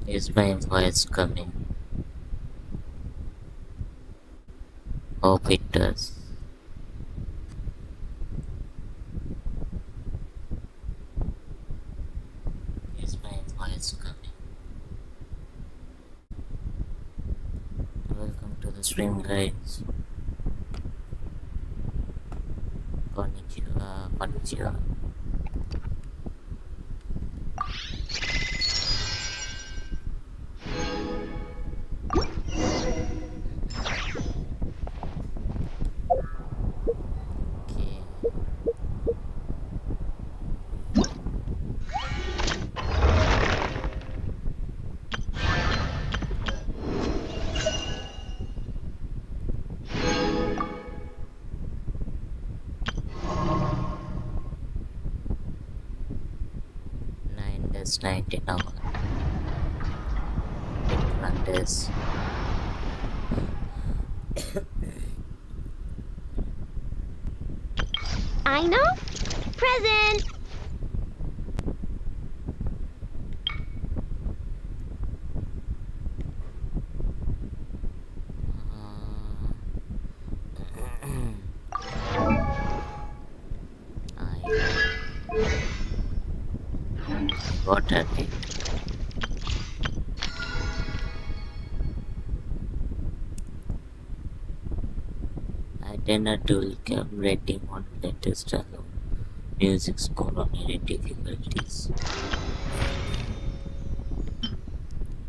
Is my voice coming? Hope it does. Is my voice coming? Welcome to the stream, guys. Konnichiwa, konnichiwa. It's 19 hours. Run this. I know. Present. Got it. I did not do rating on latest alone. Music score on any difficulties.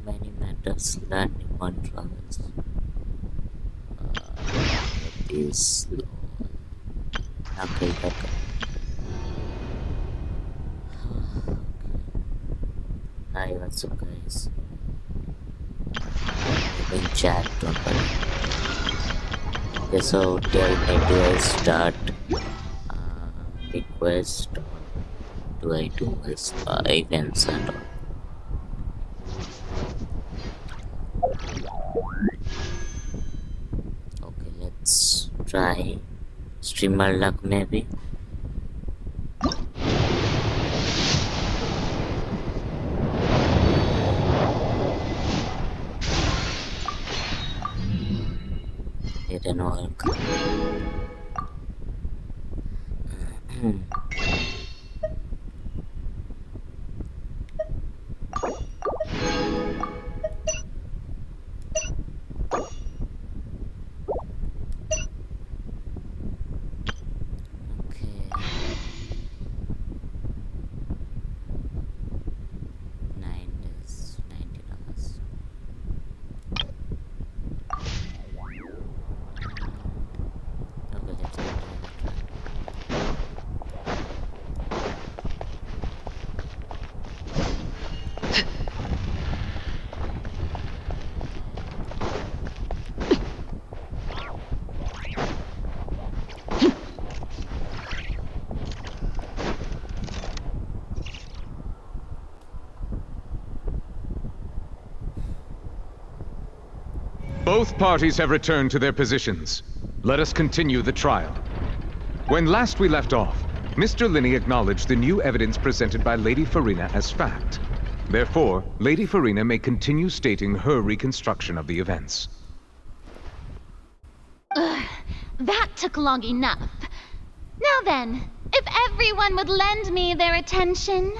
Many matters learning on travels. It is slow. Okay. Hi, what's up, guys? In chat, don't worry. Okay, so tell me, do I start request or do I do this events and all? Okay, let's try streamer luck maybe. Didn't work. Both parties have returned to their positions. Let us continue the trial. When last we left off, Mr. Lyney acknowledged the new evidence presented by Lady Farina as fact. Therefore, Lady Farina may continue stating her reconstruction of the events. That took long enough. Now then, if everyone would lend me their attention.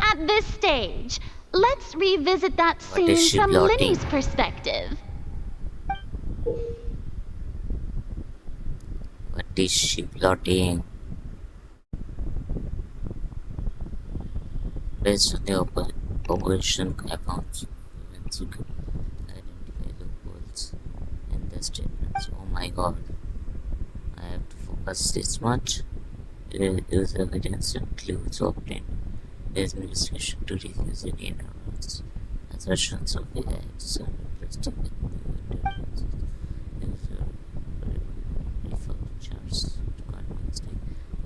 At this stage, let's revisit that scene from Lyney's perspective. What is she plotting? Based on the operation accounts, you could identify loopholes in the statements. Oh my god. I have to focus this much. Use evidence and clues obtained. There's no discussion to refuse any errors. Assertions of the acts are replaced with new intelligence. Charts to convince the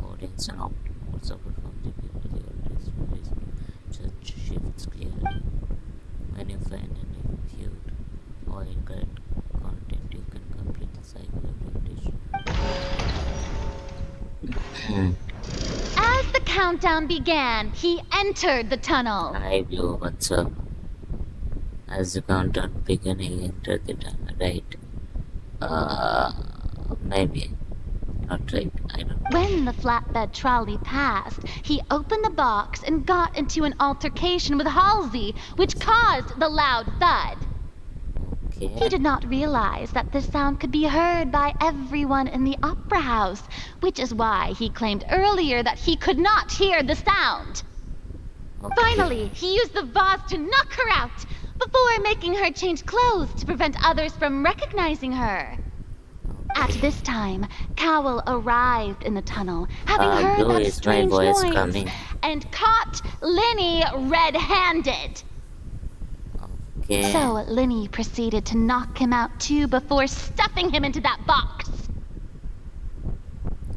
audience and optimal support from the people they always judge shifts clearly. When you find and viewed or incorrect content, you can complete the cycle of repetition. As the countdown began, he entered the tunnel. Hi Blue, what's up? As the countdown began, he entered the tunnel, right? Maybe. Not right, I don't know. When the flatbed trolley passed, he opened the box and got into an altercation with Halsey, which caused the loud thud. He Okay. did not realize that this sound could be heard by everyone in the opera house, which is why he claimed earlier that he could not hear the sound. Okay. Finally, he used the vase to knock her out, before making her change clothes to prevent others from recognizing her. At this time, Cowell arrived in the tunnel, having heard Blue, that is my strange voice noise, coming? and caught Lyney red-handed. Okay. So Lyney proceeded to knock him out too before stuffing him into that box.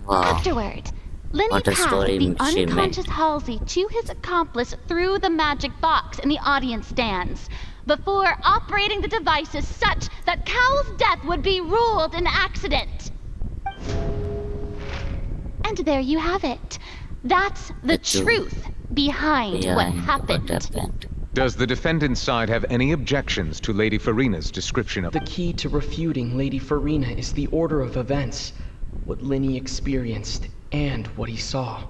Wow. Afterward, Lyney What a passed story the she unconscious made. Halsey to his accomplice through the magic box in the audience stands, before operating the devices such that Cowell's death would be ruled an accident. And there you have it. That's the truth behind what happened. Does the defendant's side have any objections to Lady Farina's description of The key to refuting Lady Farina is the order of events, what Lyney experienced, and what he saw.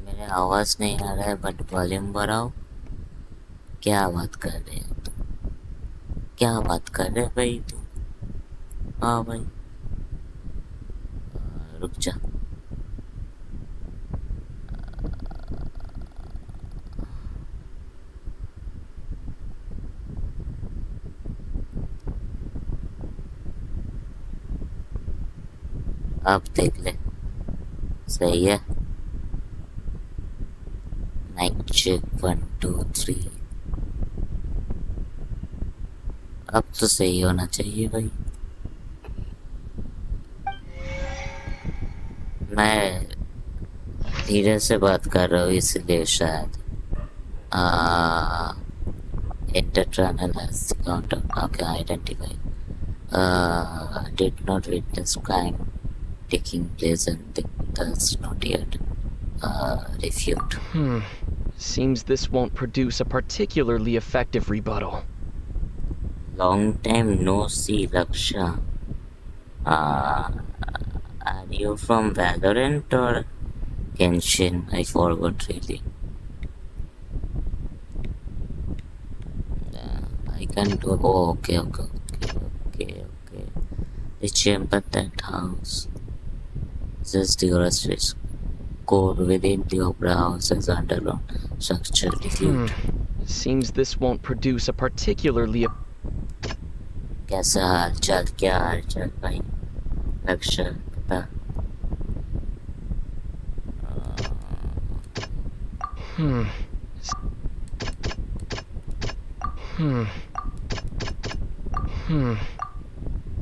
मेरे आवाज नहीं आ रहा है but volume बढ़ाओ. क्या बात कर रहे हैं तुम? क्या बात कर रहे भाई तू? हाँ भाई. रुक जा. अब देख ले. सही है. Mic check 1 2 3. अब तो सही होना चाहिए भाई. मैं धीरे से बात कर रहा हूँ इसलिए शायद. Enter tunnel as the countdown. Okay, identified. Did not witness crime taking place and thus not yet refute. Seems this won't produce a particularly effective rebuttal. Long time no see, Laksha. Are you from Valorant or Genshin? I forgot really. I can do. Oh, okay. The chamber that house. Just the space. Code within the opera house as underground structure defute. Seems this won't produce a particularly कैसा हाल चाल? क्या हाल चाल भाई? लक्ष्य बता.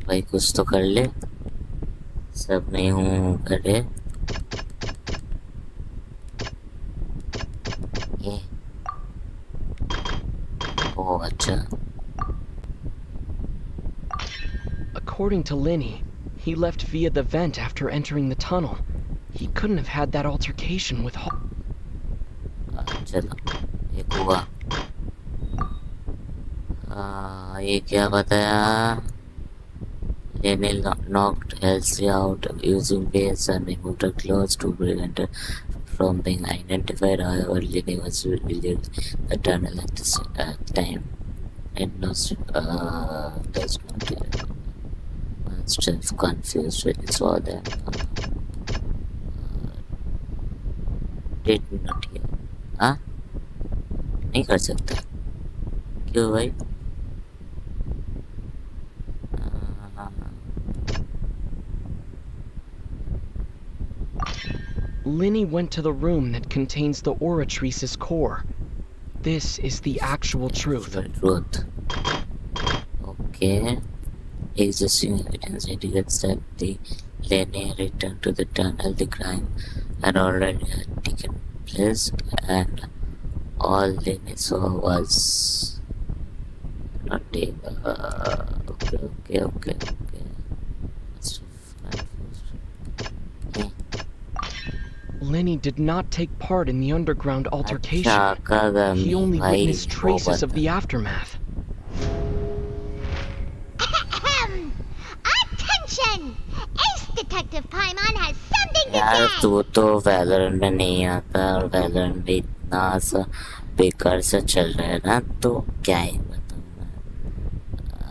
भाई कुछ तो कर ले. सब नहीं हूँ करे. ये ओ अच्छा. According to Lyney, he left via the vent after entering the tunnel. He couldn't have had that altercation with चलो एक हुआ. ये क्या बताया? Lyney knocked Halsey out using base and removed her clothes to prevent her from being identified. However, Lyney was within the tunnel at the time and does not hear. Still confused when he saw them. Did not hear. हाँ? नहीं कर सकता. क्यों भाई? Lyney went to the room that contains the Oratrice's core. This is the actual truth. Truth. Okay. Existing evidence indicates that the Lyney returned to the tunnel. The crime had already taken place, and all Lyney saw was not take. Okay. Must have confused. Okay. Lyney did not take part in the underground altercation. अच्छा कदम He only भाई witnessed वो traces of बता the aftermath. Ahem. Attention! Ace Detective Paimon has something to यार say! तू तो Valorant में नहीं आता और वैलोरेंट भी इतना सा बेकार सा चल रहा है ना तो क्या ही बताऊँ मैं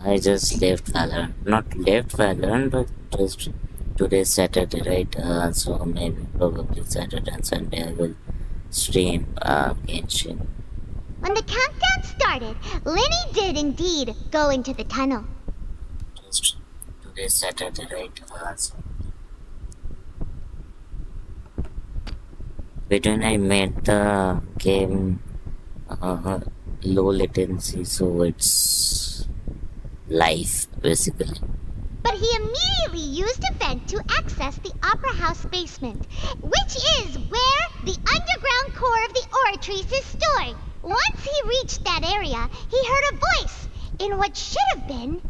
I just left Valorant not left Valorant but just today Saturday right so maybe probably Saturday and Sunday I will stream Genshin. When the countdown started, Lyney did indeed go into the tunnel. Just today Saturday right so between I made the game low latency so it's live basically. But he immediately used a vent to access the Opera House basement, which is where the underground core of the Oratrice is stored. Once he reached that area, he heard a voice in what should have been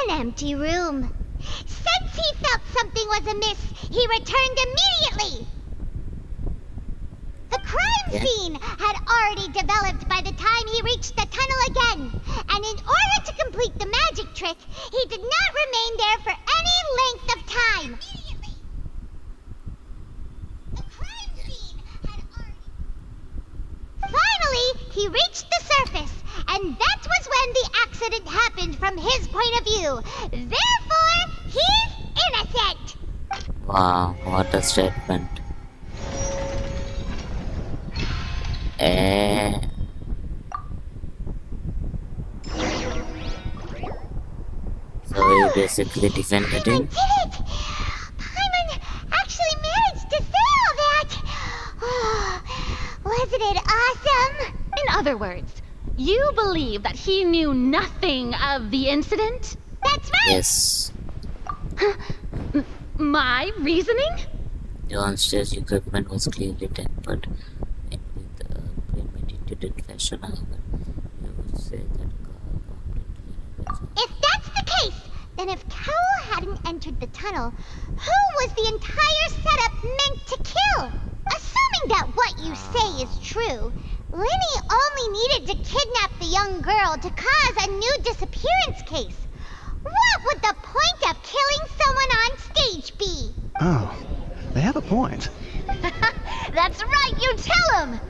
an empty room. Since he felt something was amiss, he returned immediately. The crime scene had already developed by the time he reached the tunnel again, and in order to complete the magic trick, he did not remain there for any length of time. The crime scene had already... Finally, he reached the surface, and that was when the accident happened from his point of view. Therefore, he's innocent! Wow, what a statement. So you basically defended I him? did it! Paimon actually managed to say all that! Oh, wasn't it awesome? In other words, you believe that he knew nothing of the incident? That's right! Yes. My reasoning? The on-stage equipment was clearly tampered with premeditated fashion, however, you would say that If that's the case, then if Cowell hadn't entered the tunnel, who was the entire setup meant to kill? Assuming that what you say is true, Lyney only needed to kidnap the young girl to cause a new disappearance case. What would the point of killing someone on stage be? Oh, they have a point. That's right, you tell him!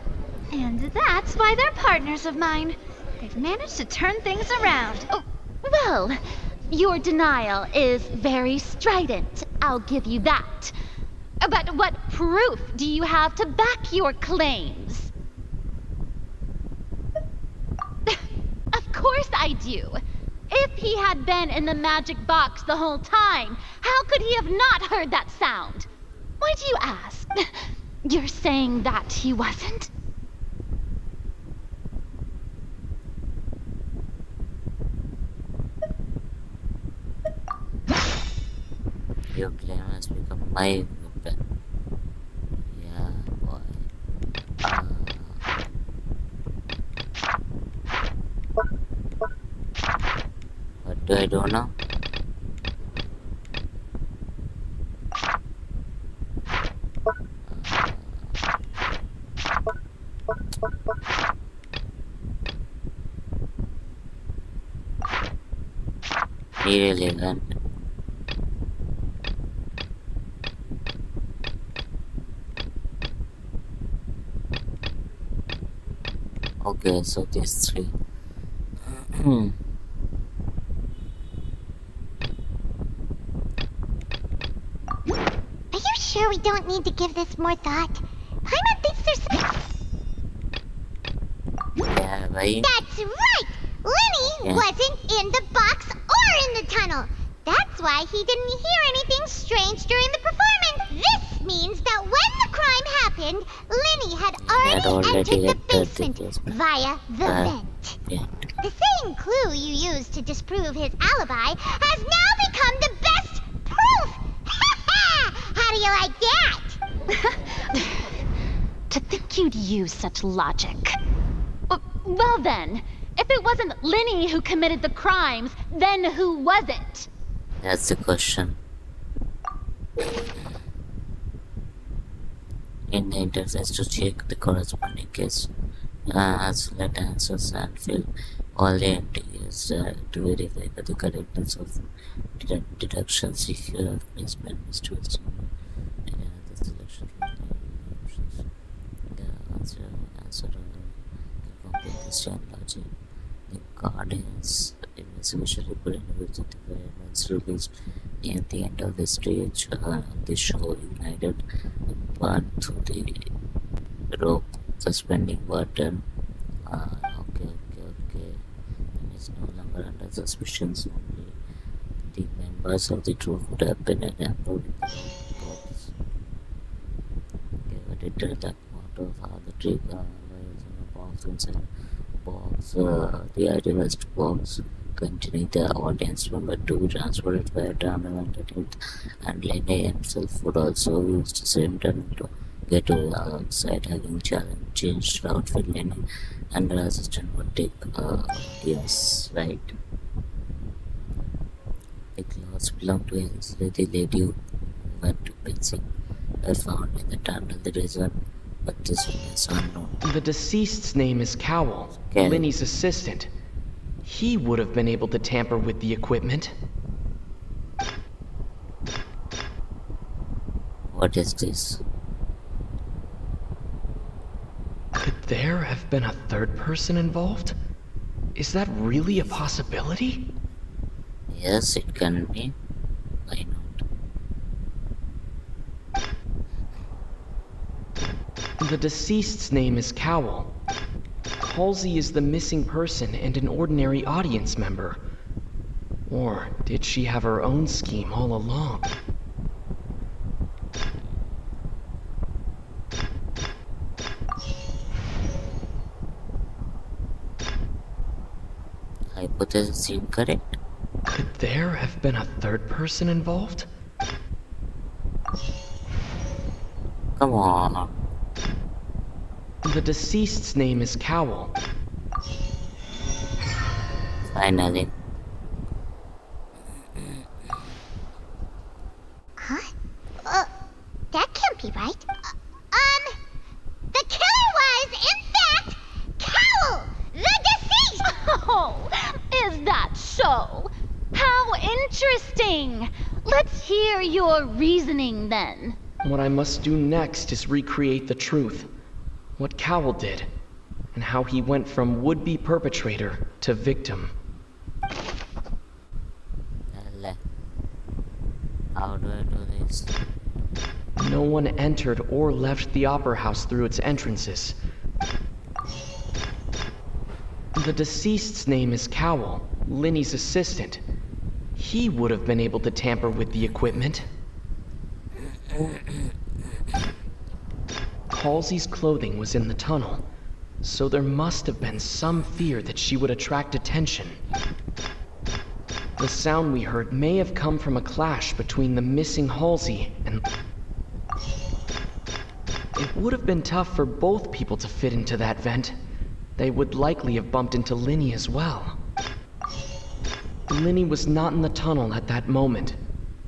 And that's why they're partners of mine. They've managed to turn things around. Oh, well, your denial is very strident, I'll give you that. But what proof do you have to back your claims? Of course I do. If he had been in the magic box the whole time, how could he have not heard that sound? Why do you ask? You're saying that he wasn't? your claim has become my weapon. Yeah, boy. What do I do now? Irrelevant. Okay, so these three. Are you sure we don't need to give this more thought? Paimon thinks there's some... Yeah, bhai. That's right! Lyney Yeah. wasn't in the box or in the tunnel. That's why he didn't hear anything strange during the performance. This means that when the crime happened, Lyney had already entered the basement via the vent. Yeah. The same clue you used to disprove his alibi has now become the best proof! How do you like that? To think you'd use such logic. Well then, if If it wasn't Lyney who committed the crimes, then who was it? That's the question. In the interface to check the corresponding case, select answers and fill all the entries to verify the correctness of deductions if you have placement mistakes. And another selection from the options. The answer complete this chain logic. The card has investigation report in which the advance released near the end of the stage. The show ignited part through the rope suspending button. Okay. And it's no longer under suspicions. Only the members of the troop would have been examined with the ropes. Okay, but it did that part of how the trick was in a box inside box. The idea was to box continue the audience member to be transported by a tunnel underneath, and Lyney himself would also use the same tunnel to get to the outside. Having changed outfit, Lyney and her assistant would take yes, right. The clothes belonged to Elsie, the lady who went to Bensing, were found in the tunnel. The reason, but this one is unknown. The deceased's name is Cowell, Okay. Lyney's assistant. He would have been able to tamper with the equipment. What is this? Could there have been a third person involved? Is that really a possibility? Yes, it can be. Why not? The deceased's name is Cowell. Halsey is the missing person and an ordinary audience member. Or did she have her own scheme all along? Hypothesis seem correct. Could there have been a third person involved? Come on. The deceased's name is Cowell. Finally. Huh? That can't be right. The killer was, in fact, Cowell, the deceased! Oh, is that so? How interesting! Let's hear your reasoning then. What I must do next is recreate the truth. What Cowell did, and how he went from would-be perpetrator to victim. How do I do this? No one entered or left the Opera House through its entrances. The deceased's name is Cowell, Lyney's assistant. He would have been able to tamper with the equipment. Halsey's clothing was in the tunnel, so there must have been some fear that she would attract attention. The sound we heard may have come from a clash between the missing Halsey and... It would have been tough for both people to fit into that vent. They would likely have bumped into Lyney as well. Lyney was not in the tunnel at that moment,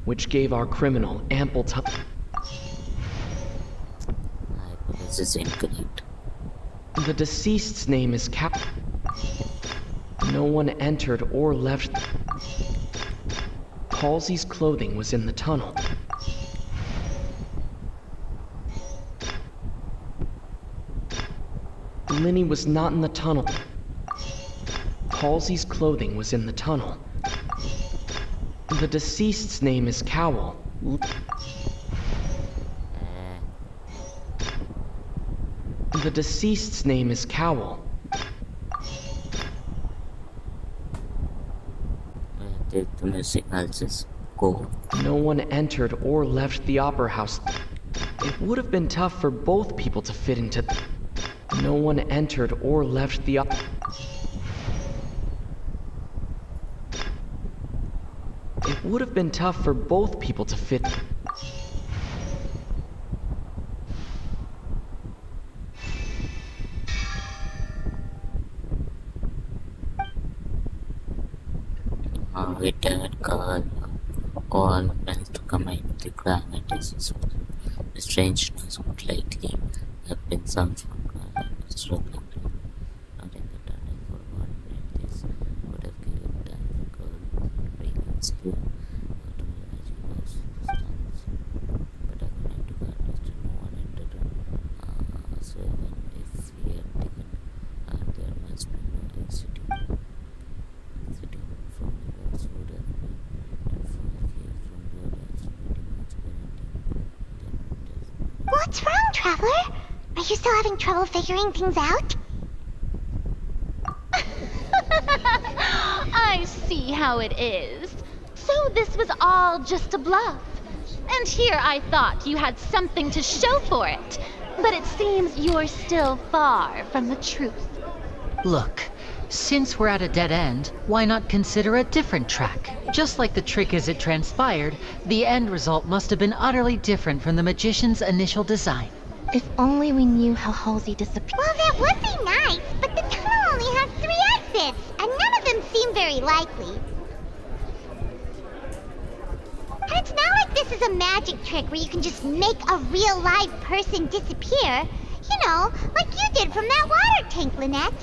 which gave our criminal ample time. Hypothesis is incorrect. The deceased's name is No one entered or left. Halsey's clothing was in the tunnel. Lyney was not in the tunnel. Halsey's clothing was in the tunnel. The deceased's name is Cowell. The deceased's name is Cowell. The music analysis. Go. No one entered or left the Opera House. It would have been tough for both people to fit into... No one entered or left the... It would have been tough for both people to fit... With that call, all plans to commit the crime at this the strange news would likely have been some from struggling to not in the tunnel for 1 minute. This would have given time for girl Regan's to imagine those stands. But according to Carlos, no one entered. So even if we had taken, there must be no exiting from the doors would have been and full fear from the others, pretty much guaranteeing that death. What's wrong, Traveler? Are you still having trouble figuring things out? I see how it is. So this was all just a bluff. And here I thought you had something to show for it. But it seems you're still far from the truth. Look, since we're at a dead end, why not consider a different track? Just like the trick as it transpired, the end result must have been utterly different from the magician's initial design. If only we knew how Halsey disappeared. Well, that would be nice, but the tunnel only has 3 exits, and none of them seem very likely. And it's not like this is a magic trick where you can just make a real live person disappear. You know, like you did from that water tank, Lynette.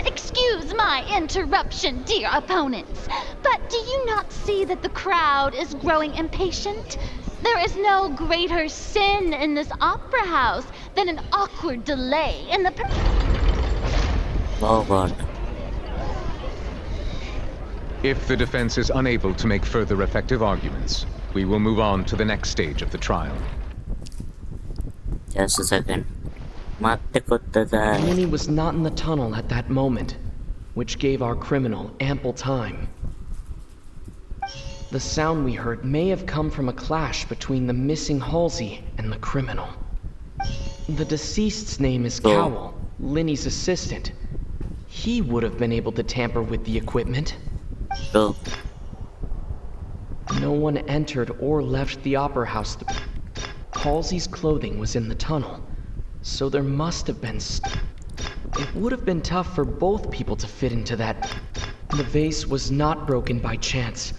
Excuse my interruption, dear opponents, but do you not see that the crowd is growing impatient? There is no greater sin in this opera house than an awkward delay in the... Oh god. If the defense is unable to make further effective arguments, we will move on to the next stage of the trial. Just a second. Matte kottada. Lyney was not in the tunnel at that moment, which gave our criminal ample time. The sound we heard may have come from a clash between the missing Halsey and the criminal. The deceased's name is Cowell, Lyney's assistant. He would have been able to tamper with the equipment. Bro, No one entered or left the opera house. Halsey's clothing was in the tunnel, so there must have been It would have been tough for both people to fit into that. The vase was not broken by chance.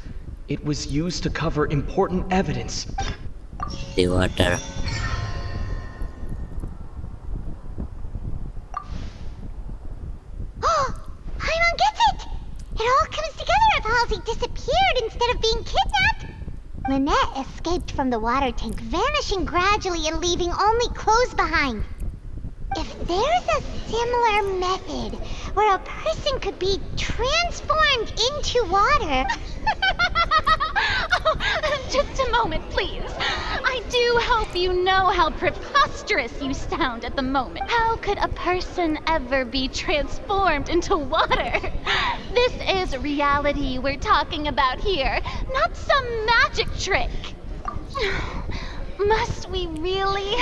It was used to cover important evidence. the water. Oh, Paimon gets it! It all comes together if Halsey disappeared instead of being kidnapped. Lynette escaped from the water tank, vanishing gradually and leaving only clothes behind. If there's a similar method where a person could be transformed into water... Oh, just a moment, please. I do hope you know how preposterous you sound at the moment. How could a person ever be transformed into water? This is reality we're talking about here, not some magic trick. Must we really?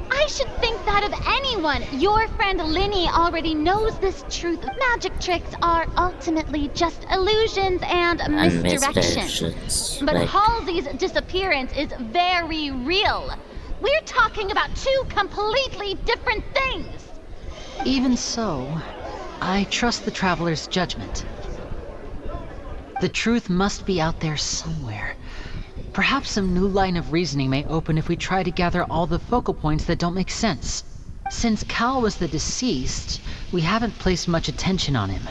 I should think that of anyone. Your friend Lyney already knows this truth. Magic tricks are ultimately just illusions and misdirection. Misdirections, But right. Halsey's disappearance is very real. We're talking about 2 completely different things. Even so, I trust the Traveler's judgment. The truth must be out there somewhere. Perhaps some new line of reasoning may open if we try to gather all the focal points that don't make sense. Since Cal was the deceased, we haven't placed much attention on him.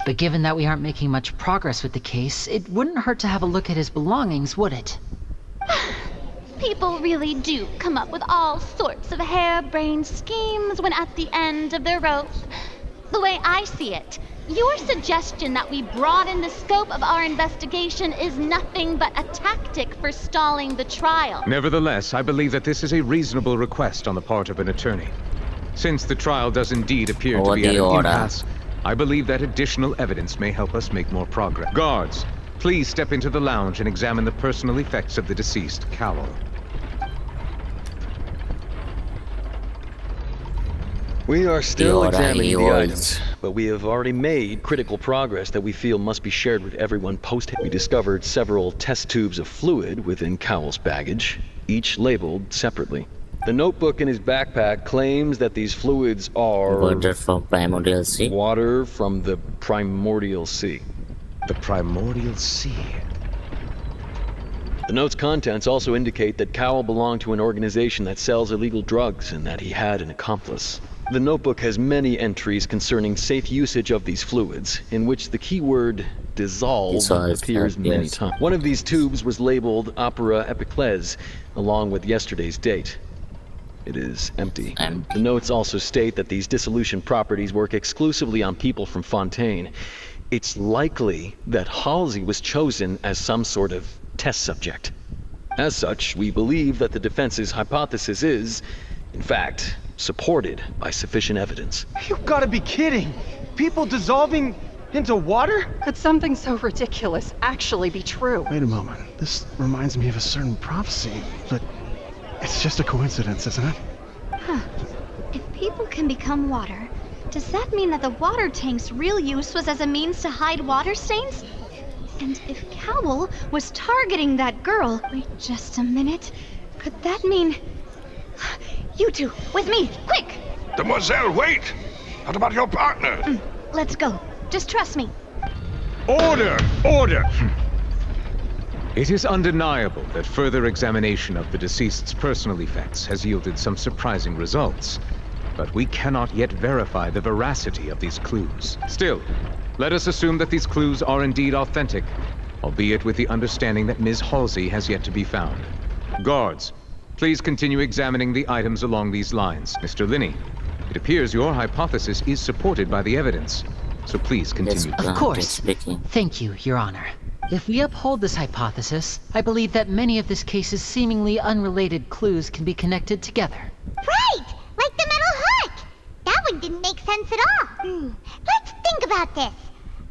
But given that we aren't making much progress with the case, it wouldn't hurt to have a look at his belongings, would it? People really do come up with all sorts of harebrained schemes when at the end of their rope. The way I see it, your suggestion that we broaden the scope of our investigation is nothing but a tactic for stalling the trial. Nevertheless, I believe that this is a reasonable request on the part of an attorney. Since the trial does indeed appear to be at an impasse, I believe that additional evidence may help us make more progress. Guards, please step into the lounge and examine the personal effects of the deceased, Cowell. We are still Your examining the eyeballs. items, but we have already made critical progress that we feel must be shared with everyone post. We discovered several test tubes of fluid within Cowell's baggage, each labeled separately. The notebook in his backpack claims that these fluids are Water from Primordial Sea. water from the primordial sea. The Primordial Sea. The note's contents also indicate that Cowell belonged to an organization that sells illegal drugs and that he had an accomplice. The notebook has many entries concerning safe usage of these fluids, in which the keyword dissolve appears many times. One of these tubes was labeled Opera Epiclese, along with yesterday's date. It is empty. The notes also state that these dissolution properties work exclusively on people from Fontaine. It's likely that Halsey was chosen as some sort of test subject. As such, we believe that the defense's hypothesis is, in fact, supported by sufficient evidence. You've got to be kidding! People dissolving into water? Could something so ridiculous actually be true? Wait a moment. This reminds me of a certain prophecy, but it's just a coincidence, isn't it? Huh. If people can become water, does that mean that the water tank's real use was as a means to hide water stains? And if Cowell was targeting that girl... Wait just a minute. Could that mean... You two, with me, quick! Demoiselle, wait! What about your partner? Let's go. Just trust me. Order! Order! It is undeniable that further examination of the deceased's personal effects has yielded some surprising results. But we cannot yet verify the veracity of these clues. Still, let us assume that these clues are indeed authentic, albeit with the understanding that Ms. Halsey has yet to be found. Guards, please continue examining the items along these lines. Mr. Lyney, it appears your hypothesis is supported by the evidence, so please continue. Of course. Thank you, Your Honor. If we uphold this hypothesis, I believe that many of this case's seemingly unrelated clues can be connected together. Right! Like the metal hook! That one didn't make sense at all. Let's think about this.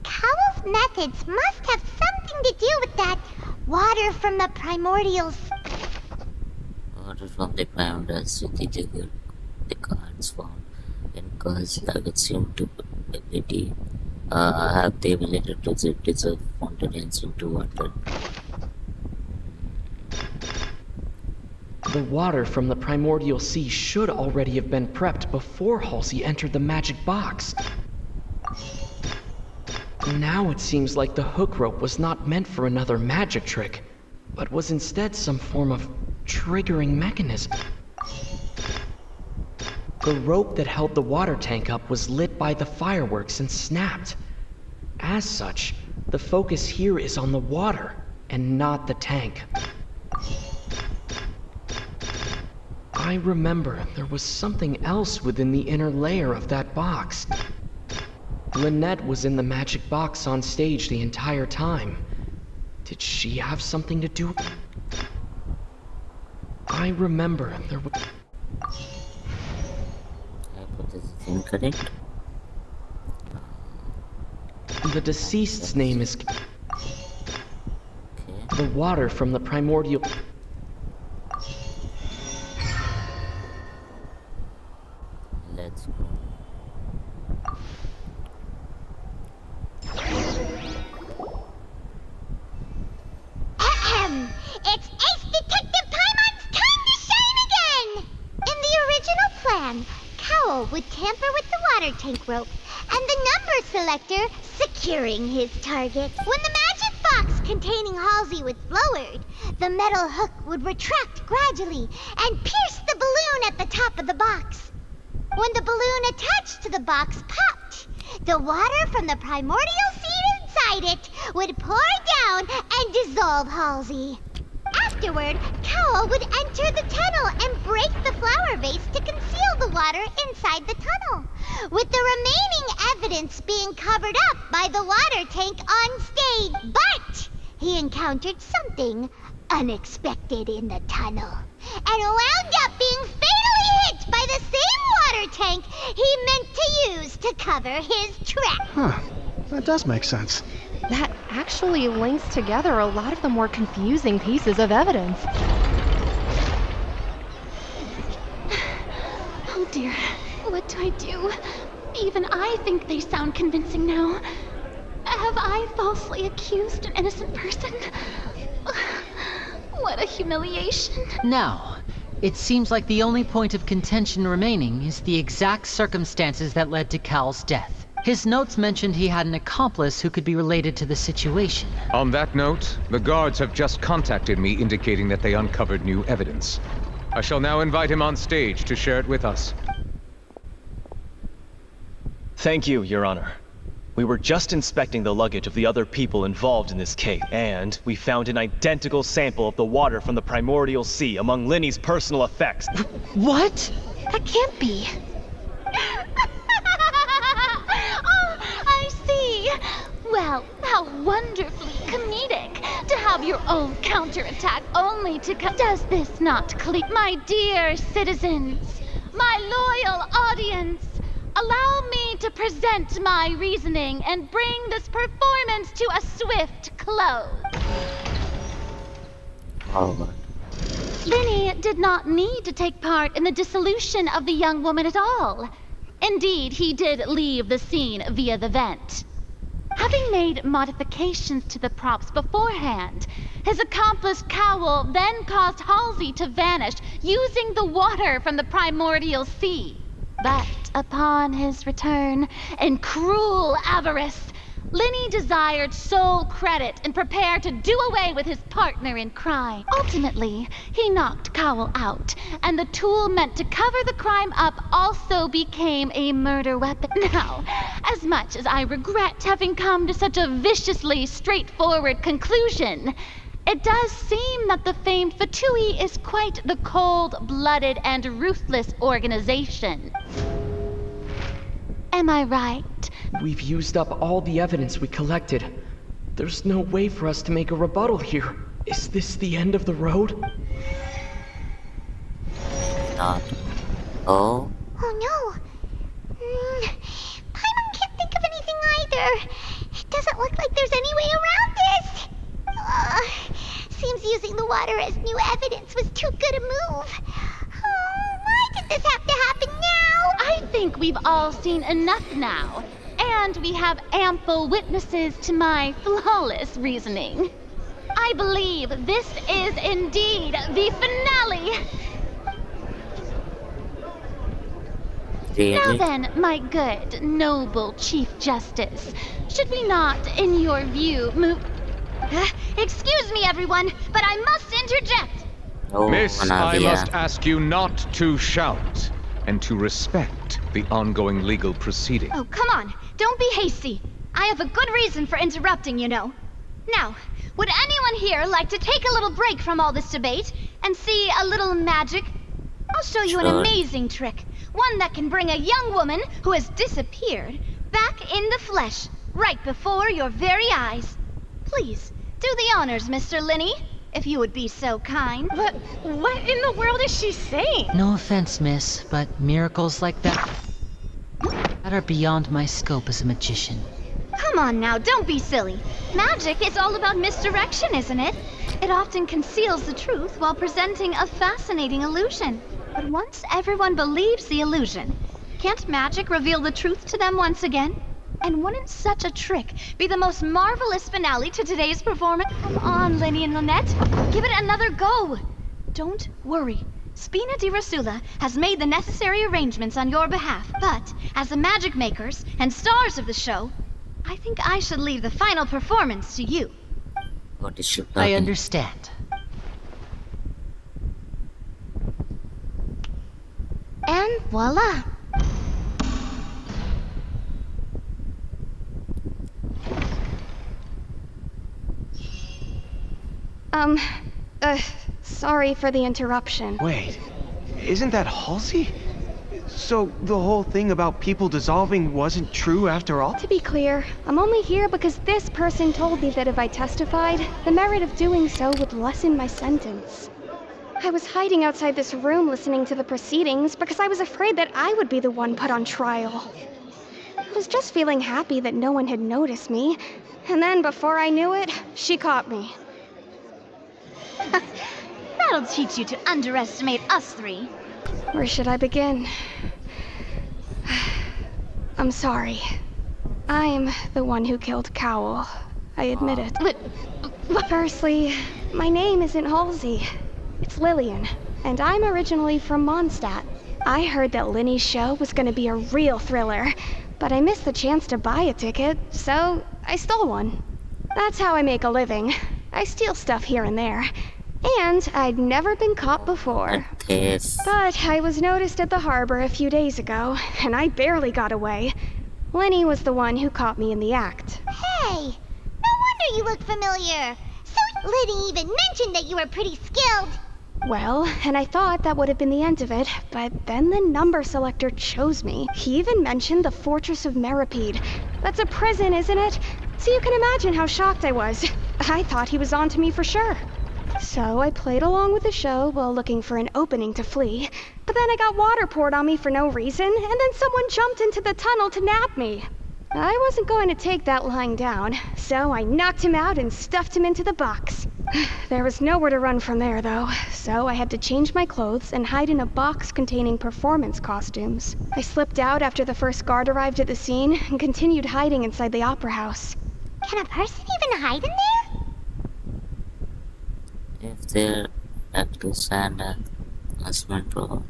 Cowell's methods must have something to do with that water from the primordials. Water from the Primordial Sea, the cards found in Cowell's target seem to have the ability to dissolve fountains into water. The water from the primordial sea should already have been prepped before Halsey entered the magic box. Now it seems like the hook rope was not meant for another magic trick, but was instead some form of triggering mechanism. The rope that held the water tank up was lit by the fireworks and snapped. As such, the focus here is on the water and not the tank. I remember there was something else within the inner layer of that box. Lynette was in the magic box on stage the entire time. Did she have something to do? I remember there was... Hypothesis incorrect. The deceased's name is... The water from the primordial... Let's go. It's Ace Detective Paimon's time to shine again! In the original plan, Cowell would tamper with the water tank rope and the number selector securing his target. When the magic box containing Halsey was lowered, the metal hook would retract gradually and pierce the balloon at the top of the box. When the balloon attached to the box popped, the water from the primordial seed inside it would pour down and dissolve Halsey. Afterward, Cowell would enter the tunnel and break the flower vase to conceal the water inside the tunnel, with the remaining evidence being covered up by the water tank on stage. But he encountered something unexpected in the tunnel, and wound up being fatally hit by the same water tank he meant to use to cover his track. Huh. That does make sense. That actually links together a lot of the more confusing pieces of evidence. Oh dear, what do I do? Even I think they sound convincing now. Have I falsely accused an innocent person? What a humiliation. Now, It seems like the only point of contention remaining is the exact circumstances that led to Cal's death. His notes mentioned he had an accomplice who could be related to the situation. On that note, the guards have just contacted me indicating that they uncovered new evidence. I shall now invite him on stage to share it with us. Thank you, Your Honor. We were just inspecting the luggage of the other people involved in this case, and we found an identical sample of the water from the primordial sea among Lyney's personal effects. What? That can't be. Oh, I see. Well, how wonderfully comedic to have your own counterattack only to Does this not clear? My dear citizens, my loyal audience, allow me to present my reasoning and bring this performance to a swift close. Oh, Lyney did not need to take part in the dissolution of the young woman at all. Indeed, he did leave the scene via the vent. Having made modifications to the props beforehand, his accomplice Cowell then caused Halsey to vanish using the water from the primordial sea. But upon his return, in cruel avarice, Lyney desired sole credit and prepared to do away with his partner in crime. Ultimately, he knocked Cowell out, and the tool meant to cover the crime up also became a murder weapon. Now, as much as I regret having come to such a viciously straightforward conclusion, it does seem that the famed Fatui is quite the cold-blooded and ruthless organization. Am I right? We've used up all the evidence we collected. There's no way for us to make a rebuttal here. Is this the end of the road? not. Oh? Oh no. Paimon can't think of anything either. It doesn't look like there's any way around this. Seems using the water as new evidence was too good a move. Why did this have to happen now? I think we've all seen enough now. And we have ample witnesses to my flawless reasoning. I believe this is indeed the finale. Really? Now then, my good, noble Chief Justice, should we not, in your view, move... Excuse me, everyone, but I must interject. Oh, Miss, I Nadia. must ask you not to shout and to respect the ongoing legal proceeding. Oh, come on. Don't be hasty. I have a good reason for interrupting, you know. Now, would anyone here like to take a little break from all this debate and see a little magic? I'll show you an Sure. amazing trick. One that can bring a young woman who has disappeared back in the flesh, right before your very eyes. Please, do the honors, Mr. Lyney, if you would be so kind. But what in the world is she saying? No offense, miss, but miracles like that are beyond my scope as a magician. Come on now, don't be silly. Magic is all about misdirection, isn't it? It often conceals the truth while presenting a fascinating illusion. But once everyone believes the illusion, can't magic reveal the truth to them once again? And wouldn't such a trick be the most marvelous finale to today's performance? Come on, Lyney and Lynette. Give it another go. Don't worry. Spina di Rasula has made the necessary arrangements on your behalf. But, as the magic makers and stars of the show, I think I should leave the final performance to you. What is she I talking? understand. And voila. Sorry for the interruption. Wait, isn't that Halsey? So the whole thing about people dissolving wasn't true after all? To be clear, I'm only here because this person told me that if I testified, the merit of doing so would lessen my sentence. I was hiding outside this room listening to the proceedings because I was afraid that I would be the one put on trial. I was just feeling happy that no one had noticed me, and then before I knew it, she caught me. That'll teach you to underestimate us three. Where should I begin? I'm sorry. I'm the one who killed Cowell. I admit it. But Firstly, my name isn't Halsey. It's Lillian. and I'm originally from Mondstadt. I heard that Lyney's show was gonna be a real thriller, but I missed the chance to buy a ticket, so I stole one. That's how I make a living. I steal stuff here and there. And I'd never been caught before. This. But I was noticed at the harbor a few days ago, and I barely got away. Lyney was the one who caught me in the act. Hey, no wonder you look familiar. So Lyney even mentioned that you were pretty skilled. Well, and I thought that would have been the end of it, but then the number selector chose me. He even mentioned the Fortress of Meripede. That's a prison, isn't it? So you can imagine how shocked I was. I thought he was on to me for sure. So I played along with the show while looking for an opening to flee. But then I got water poured on me for no reason, and then someone jumped into the tunnel to nab me. I wasn't going to take that lying down, so I knocked him out and stuffed him into the box. There was nowhere to run from there, though, so I had to change my clothes and hide in a box containing performance costumes. I slipped out after the first guard arrived at the scene and continued hiding inside the opera house. Can a person even hide in there? If they're actors and husband pro.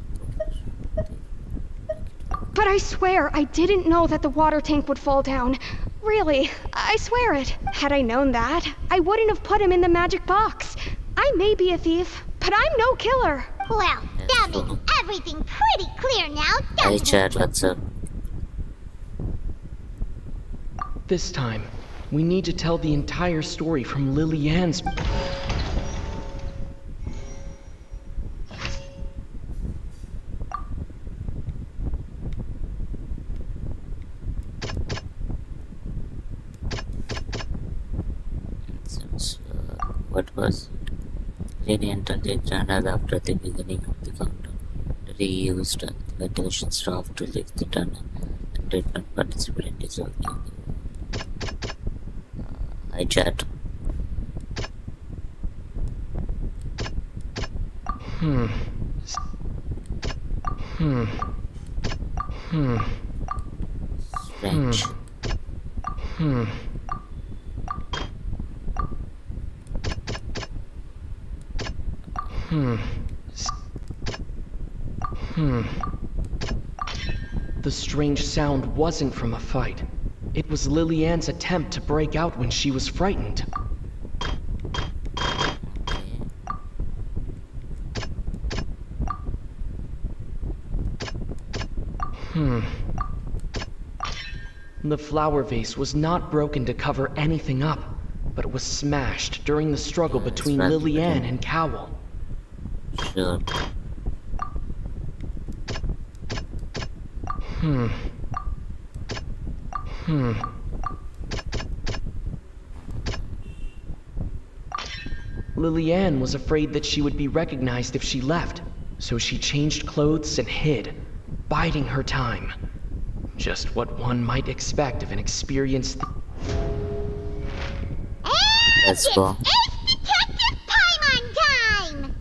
But I swear, I didn't know that the water tank would fall down. Really, I swear it. Had I known that, I wouldn't have put him in the magic box. I may be a thief, but I'm no killer. Well, that makes everything pretty clear now, Hey doesn't chat, what's up? This time, we need to tell the entire story from Lillian's... What was Lyney entered the tunnel after the beginning of the countdown. He used the ventilation staff to leave the tunnel and did not participate in dissolving. Hi chat. Strange. The strange sound wasn't from a fight. It was Lillian's attempt to break out when she was frightened. The flower vase was not broken to cover anything up, but it was smashed during the struggle between Lillian and Cowell. Sure. Lillian was afraid that she would be recognized if she left, so she changed clothes and hid, biding her time. Just what one might expect of an experienced... Let's go. It's Detective Paimon time!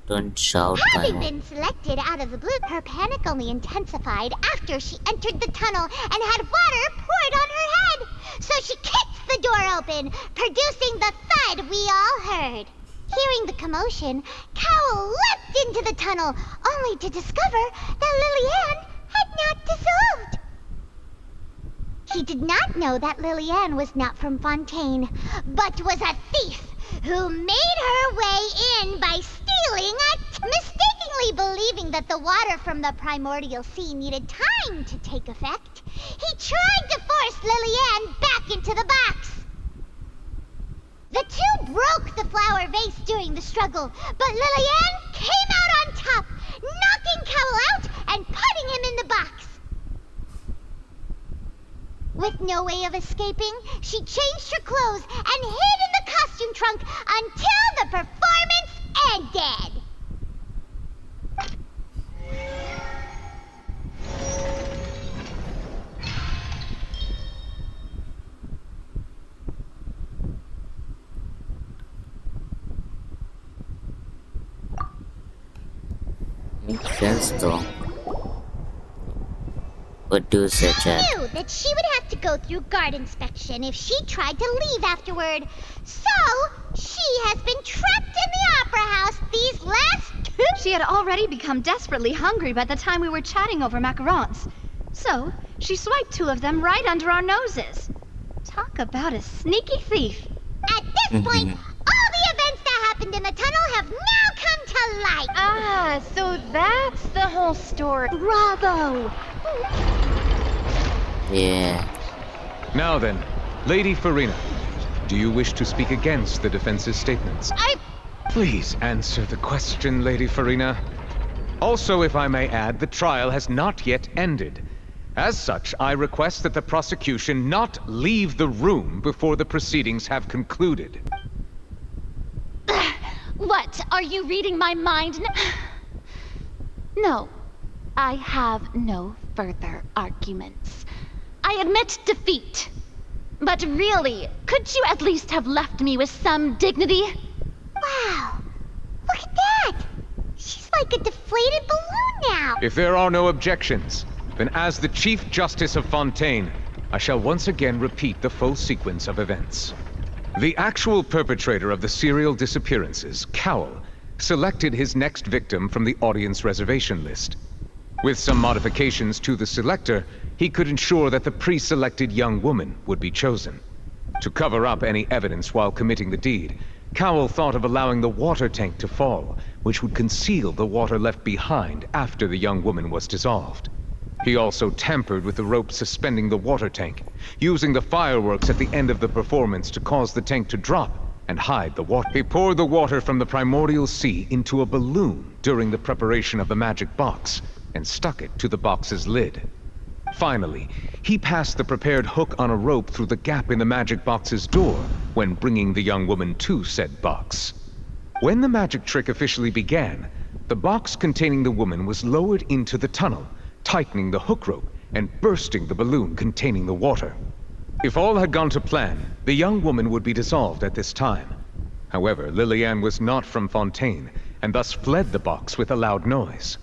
Don't shout, Having Paimon. been selected out of the blue, her panic only intensified after she entered the tunnel and had water poured on her head. So she kicked the door open, producing the thud we all heard. Hearing the commotion, Cowell leapt into the tunnel, only to discover that Lillian had not dissolved. He did not know that Lillian was not from Fontaine, but was a thief who made her way in by stealing mistakenly believing that the water from the primordial sea needed time to take effect. He tried to force Lillian back into the box. The two broke the flower vase during the struggle, but Lillian came out on top, knocking Cowell out and putting him in the box. With no way of escaping, she changed her clothes and hid in the costume trunk until the performance ended. Makes sense though. What do you say, She chat? knew that she would have to go through guard inspection if she tried to leave afterward. So, she has been trapped in the opera house these last 2... She had already become desperately hungry by the time we were chatting over macarons. So, she swiped 2 of them right under our noses. Talk about a sneaky thief. At this point, all the events that happened in the tunnel have now come to light. Ah, so that's the whole story. Bravo! Yeah. Now then, Lady Farina, do you wish to speak against the defense's statements? Please answer the question, Lady Farina. Also, if I may add, the trial has not yet ended. As such, I request that the prosecution not leave the room before the proceedings have concluded. What? Are you reading my mind? No. I have no further arguments. I admit defeat. But really, could you at least have left me with some dignity? Wow! Look at that! She's like a deflated balloon now! If there are no objections, then as the Chief Justice of Fontaine, I shall once again repeat the full sequence of events. The actual perpetrator of the serial disappearances, Cowell, selected his next victim from the audience reservation list. With some modifications to the selector, he could ensure that the pre-selected young woman would be chosen. To cover up any evidence while committing the deed, Cowell thought of allowing the water tank to fall, which would conceal the water left behind after the young woman was dissolved. He also tampered with the rope suspending the water tank, using the fireworks at the end of the performance to cause the tank to drop and hide the water. He poured the water from the primordial sea into a balloon during the preparation of the magic box, and stuck it to the box's lid. Finally, he passed the prepared hook on a rope through the gap in the magic box's door when bringing the young woman to said box. When the magic trick officially began, the box containing the woman was lowered into the tunnel, tightening the hook rope and bursting the balloon containing the water. If all had gone to plan, the young woman would be dissolved at this time. However, Lillian was not from Fontaine, and thus fled the box with a loud noise.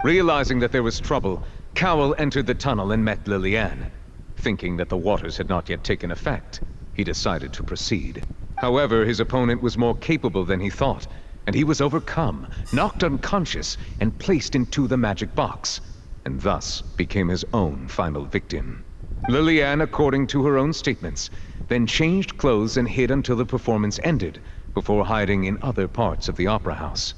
Realizing that there was trouble, Cowell entered the tunnel and met Lillian. Thinking that the waters had not yet taken effect, he decided to proceed. However, his opponent was more capable than he thought, and he was overcome, knocked unconscious, and placed into the magic box, and thus became his own final victim. Lillian, according to her own statements, then changed clothes and hid until the performance ended, before hiding in other parts of the opera house.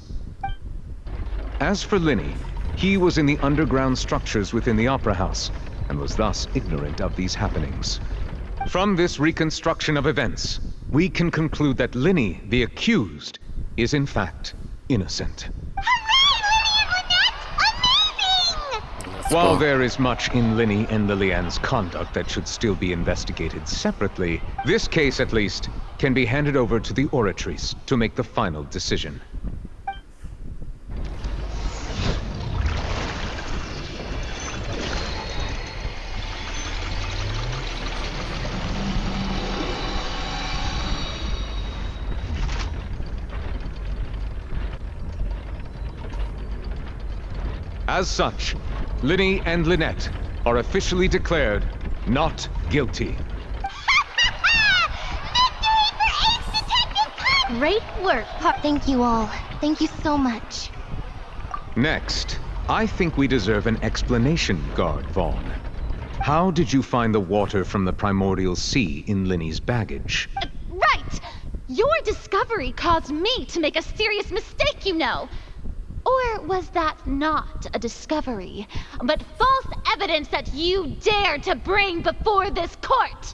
As for Lyney, he was in the underground structures within the opera house, and was thus ignorant of these happenings. From this reconstruction of events, we can conclude that Lyney, the accused, is in fact innocent. While there is much in Lyney and Lillian's conduct that should still be investigated separately, this case at least can be handed over to the Oratrice to make the final decision. As such, Lyney and Lynette are officially declared not guilty. Great work. Thank you all. Thank you so much. Next, I think we deserve an explanation, Guard Vaughn. How did you find the water from the primordial sea in Lyney's baggage? Right! Your discovery caused me to make a serious mistake, you know. Or was that not a discovery, but false evidence that you dared to bring before this court?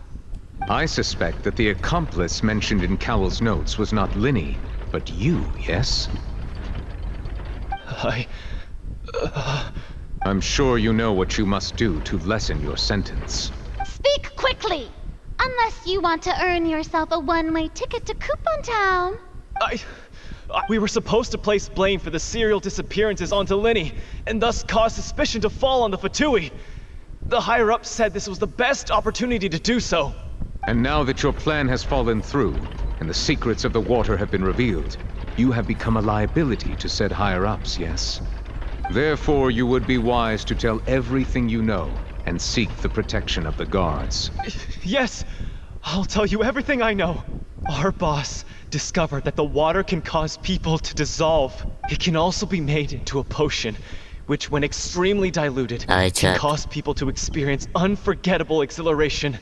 I suspect that the accomplice mentioned in Cowell's notes was not Lyney, but you, yes? I'm sure you know what you must do to lessen your sentence. Speak quickly! Unless you want to earn yourself a one-way ticket to Coupon Town. We were supposed to place blame for the serial disappearances onto Lyney, and thus cause suspicion to fall on the Fatui. The higher-ups said this was the best opportunity to do so. And now that your plan has fallen through, and the secrets of the water have been revealed, you have become a liability to said higher-ups, yes? Therefore, you would be wise to tell everything you know, and seek the protection of the guards. Yes! I'll tell you everything I know. Our boss discovered that the water can cause people to dissolve. It can also be made into a potion, which when extremely diluted, can cause people to experience unforgettable exhilaration.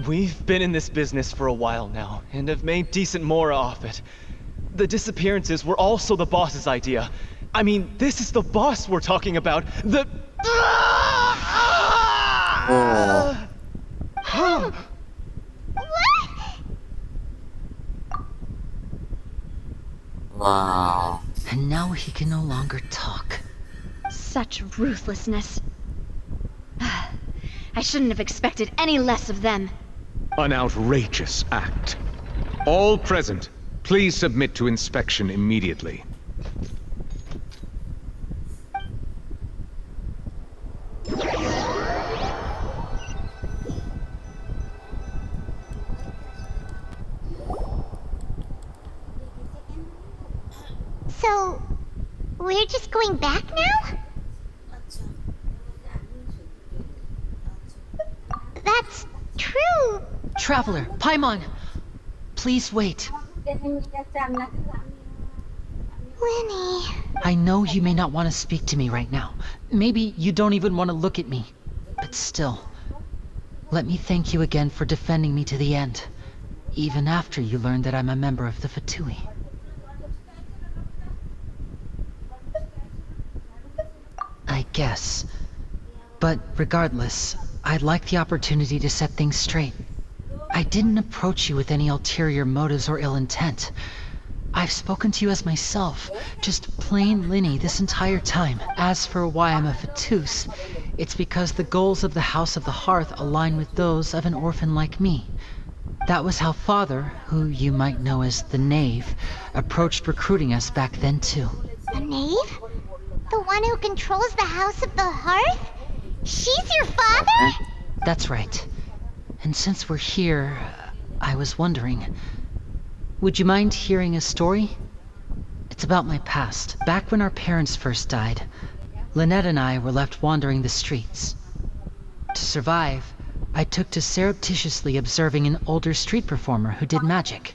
We've been in this business for a while now, and have made decent mora off it. The disappearances were also the boss's idea. I mean, this is the boss we're talking about. The... Oh. Wow. And now he can no longer talk. Such ruthlessness. I shouldn't have expected any less of them. An outrageous act. All present, please submit to inspection immediately. So, we're just going back now? That's true. Traveler, Paimon, please wait. Lyney. I know you may not want to speak to me right now. Maybe you don't even want to look at me. But still, let me thank you again for defending me to the end, even after you learned that I'm a member of the Fatui. I guess. But regardless, I'd like the opportunity to set things straight. I didn't approach you with any ulterior motives or ill intent. I've spoken to you as myself, just plain Lyney this entire time. As for why I'm a Fatus, it's because the goals of the House of the Hearth align with those of an orphan like me. That was how Father, who you might know as the Knave, approached recruiting us back then too. The Knave? The one who controls the House of the Hearth? She's your father? That's right. And since we're here, I was wondering, would you mind hearing a story? It's about my past. Back when our parents first died, Lynette and I were left wandering the streets. To survive, I took to surreptitiously observing an older street performer who did magic.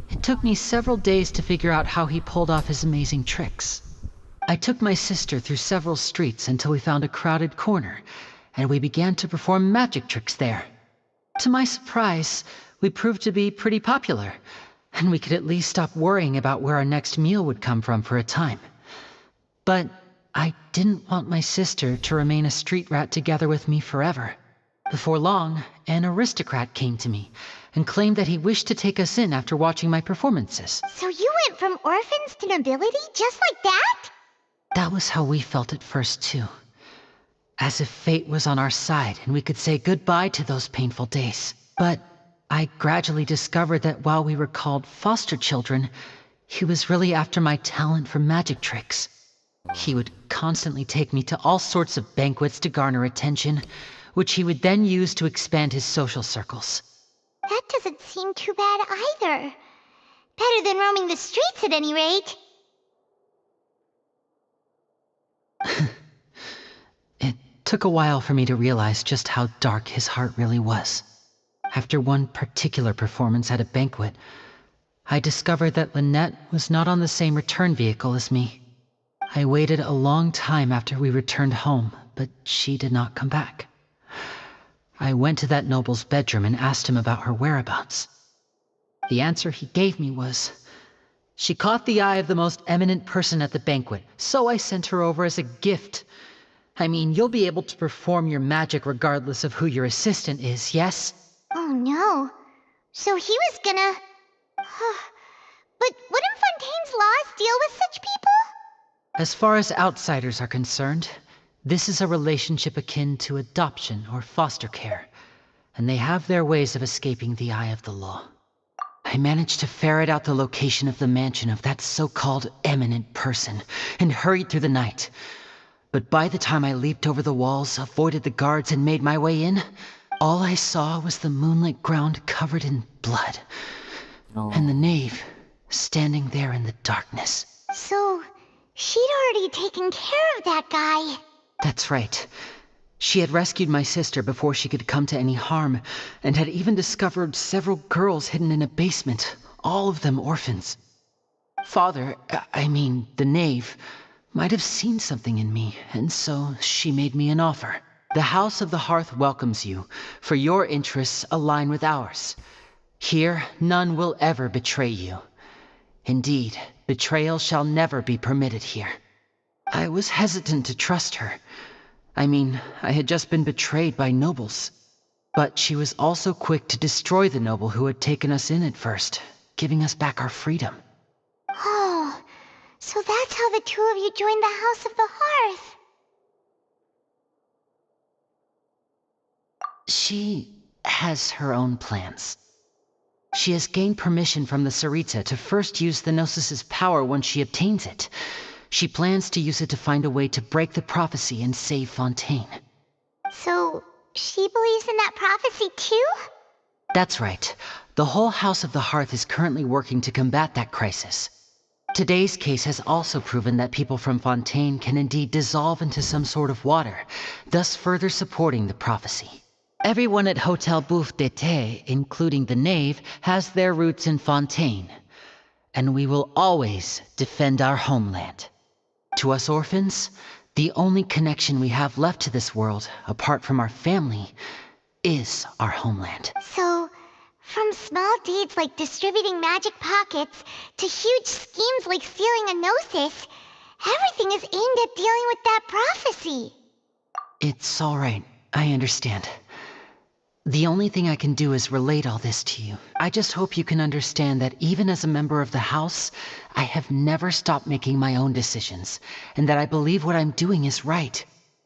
It took me several days to figure out how he pulled off his amazing tricks. I took my sister through several streets until we found a crowded corner, and we began to perform magic tricks there. To my surprise, we proved to be pretty popular, and we could at least stop worrying about where our next meal would come from for a time. But I didn't want my sister to remain a street rat together with me forever. Before long, an aristocrat came to me and claimed that he wished to take us in after watching my performances. So you went from orphans to nobility just like that? That was how we felt at first, too. As if fate was on our side and we could say goodbye to those painful days. But I gradually discovered that while we were called foster children, he was really after my talent for magic tricks. He would constantly take me to all sorts of banquets to garner attention, which he would then use to expand his social circles. That doesn't seem too bad either. Better than roaming the streets at any rate. It took a while for me to realize just how dark his heart really was. After one particular performance at a banquet, I discovered that Lynette was not on the same return vehicle as me. I waited a long time after we returned home, but she did not come back. I went to that noble's bedroom and asked him about her whereabouts. The answer he gave me was, "She caught the eye of the most eminent person at the banquet, so I sent her over as a gift. I mean, you'll be able to perform your magic regardless of who your assistant is, yes?" Oh no. So he was gonna... But wouldn't Fontaine's laws deal with such people? As far as outsiders are concerned, this is a relationship akin to adoption or foster care, and they have their ways of escaping the eye of the law. I managed to ferret out the location of the mansion of that so-called eminent person and hurried through the night. But by the time I leaped over the walls, avoided the guards, and made my way in, all I saw was the moonlit ground covered in blood, and the knave standing there in the darkness. So, she'd already taken care of that guy. That's right. She had rescued my sister before she could come to any harm, and had even discovered several girls hidden in a basement, all of them orphans. Father, the knave, might have seen something in me, and so she made me an offer. The House of the Hearth welcomes you, for your interests align with ours. Here, none will ever betray you. Indeed, betrayal shall never be permitted here. I was hesitant to trust her. I had just been betrayed by nobles. But she was also quick to destroy the noble who had taken us in at first, giving us back our freedom. Oh, so that's how the two of you joined the House of the Hearth. She has her own plans. She has gained permission from the Sarita to first use the Gnosis' power once she obtains it. She plans to use it to find a way to break the prophecy and save Fontaine. So, she believes in that prophecy too? That's right. The whole House of the Hearth is currently working to combat that crisis. Today's case has also proven that people from Fontaine can indeed dissolve into some sort of water, thus further supporting the prophecy. Everyone at Hotel Bouffe d'été, including the knave, has their roots in Fontaine. And we will always defend our homeland. To us orphans, the only connection we have left to this world, apart from our family, is our homeland. So, from small deeds like distributing magic pockets to huge schemes like stealing a Gnosis, everything is aimed at dealing with that prophecy. It's all right. I understand. The only thing I can do is relate all this to you. I just hope you can understand that even as a member of the House, I have never stopped making my own decisions, and that I believe what I'm doing is right.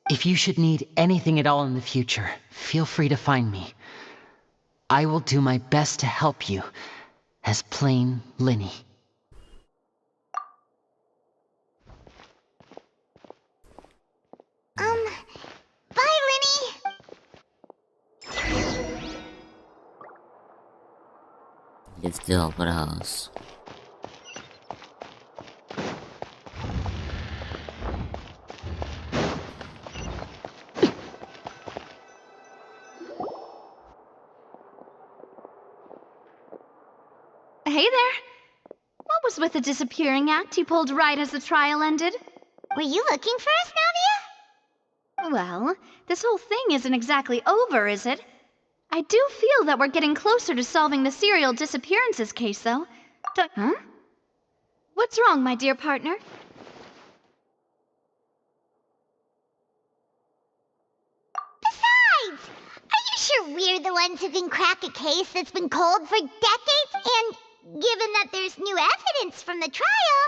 If you should need anything at all in the future, feel free to find me. I will do my best to help you, as plain Lyney. Bye, Lyney! Leave the opera house. Hey there. What was with the disappearing act you pulled right as the trial ended? Were you looking for us, Navia? Well, this whole thing isn't exactly over, is it? I do feel that we're getting closer to solving the serial disappearances case, though. Huh? What's wrong, my dear partner? Besides, are you sure we're the ones who can crack a case that's been cold for decades? And given that there's new evidence from the trial,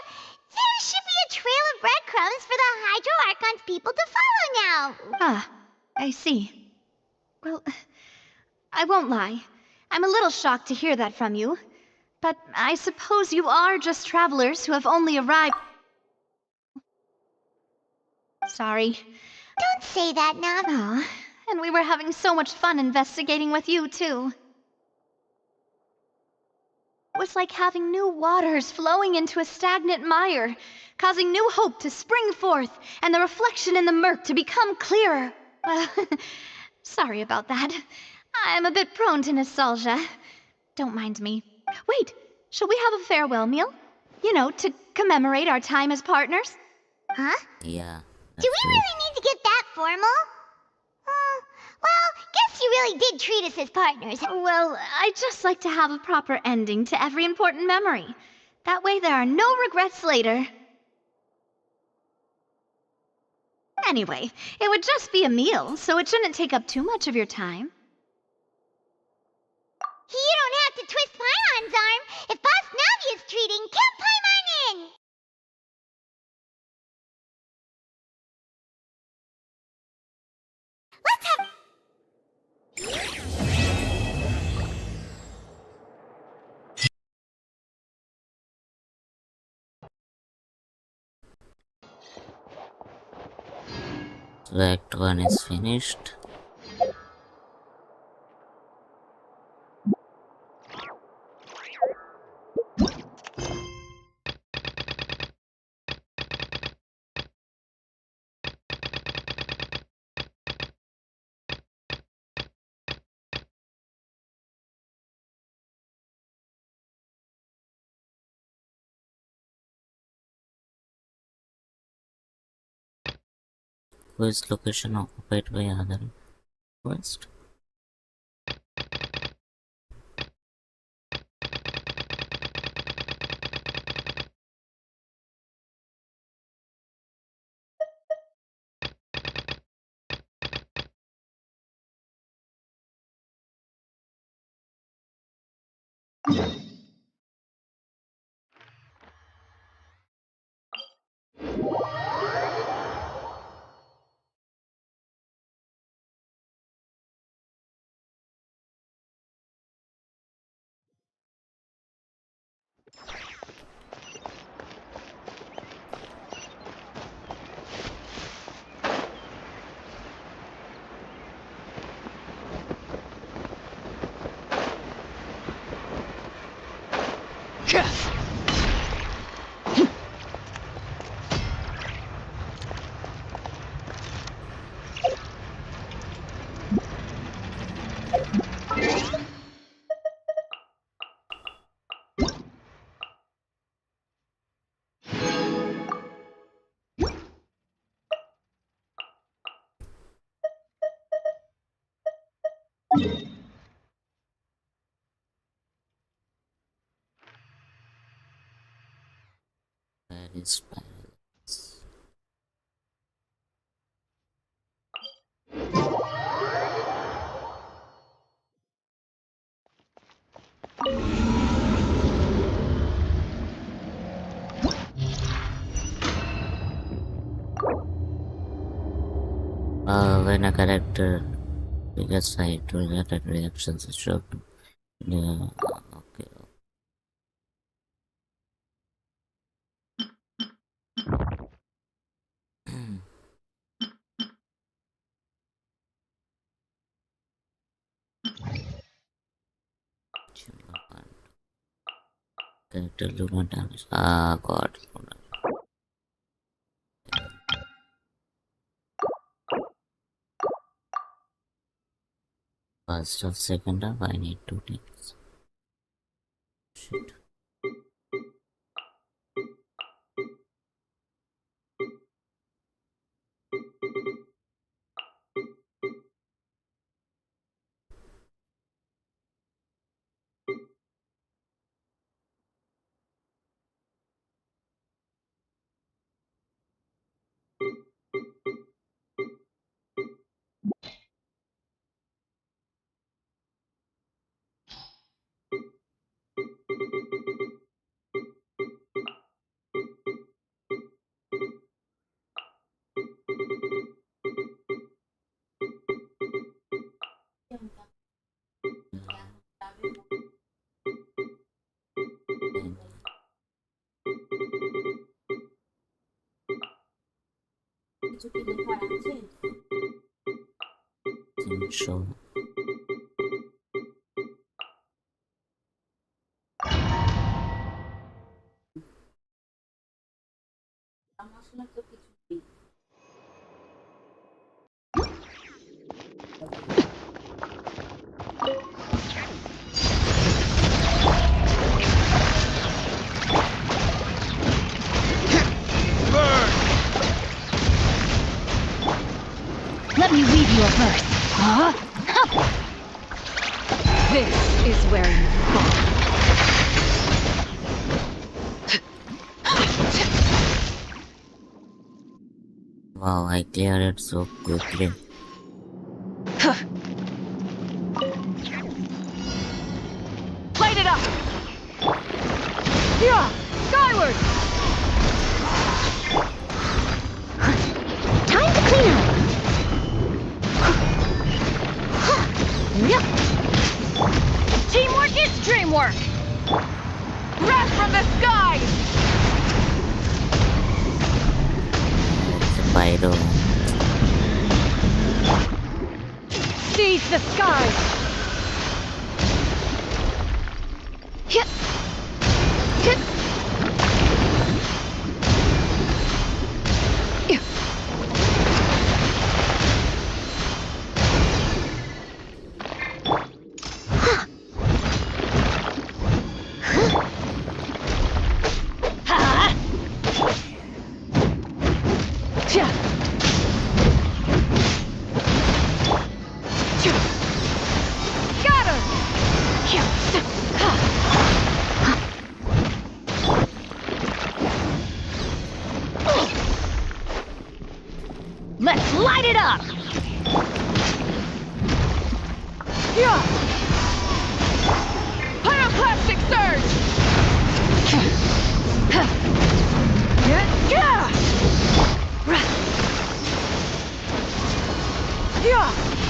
there should be a trail of breadcrumbs for the Hydro Archon's people to follow now. Ah, I see. Well, I won't lie. I'm a little shocked to hear that from you. But I suppose you are just travelers who have only arrived... Sorry. Don't say that, Nav. Aw, and we were having so much fun investigating with you, too. It was like having new waters flowing into a stagnant mire, causing new hope to spring forth, and the reflection in the murk to become clearer. Sorry about that. I'm a bit prone to nostalgia. Don't mind me. Wait, shall we have a farewell meal? You know, to commemorate our time as partners? Huh? Yeah. Do we really need to get that formal? Well, guess you really did treat us as partners. Well, I'd just like to have a proper ending to every important memory. That way there are no regrets later. Anyway, it would just be a meal, so it shouldn't take up too much of your time. You don't have to twist Paimon's arm. If Boss Navi is treating, count Paimon in! Let's have... So Act 1 is finished. Quest location occupied by other quest. Where is Paris? When a character triggers side related reactions, it's shown. Yeah, okay. Character do not damage. Ah, God. First or second half, I need 2 things. Shit. Show. Let me read you a verse. Huh? This is where you fall. Wow, I cleared it so quickly. Light it up! Yeah! Skyward! Time to clean up. Teamwork is dreamwork! Wrath from the skies! Pyro. Seize the skies! Hit! Hit!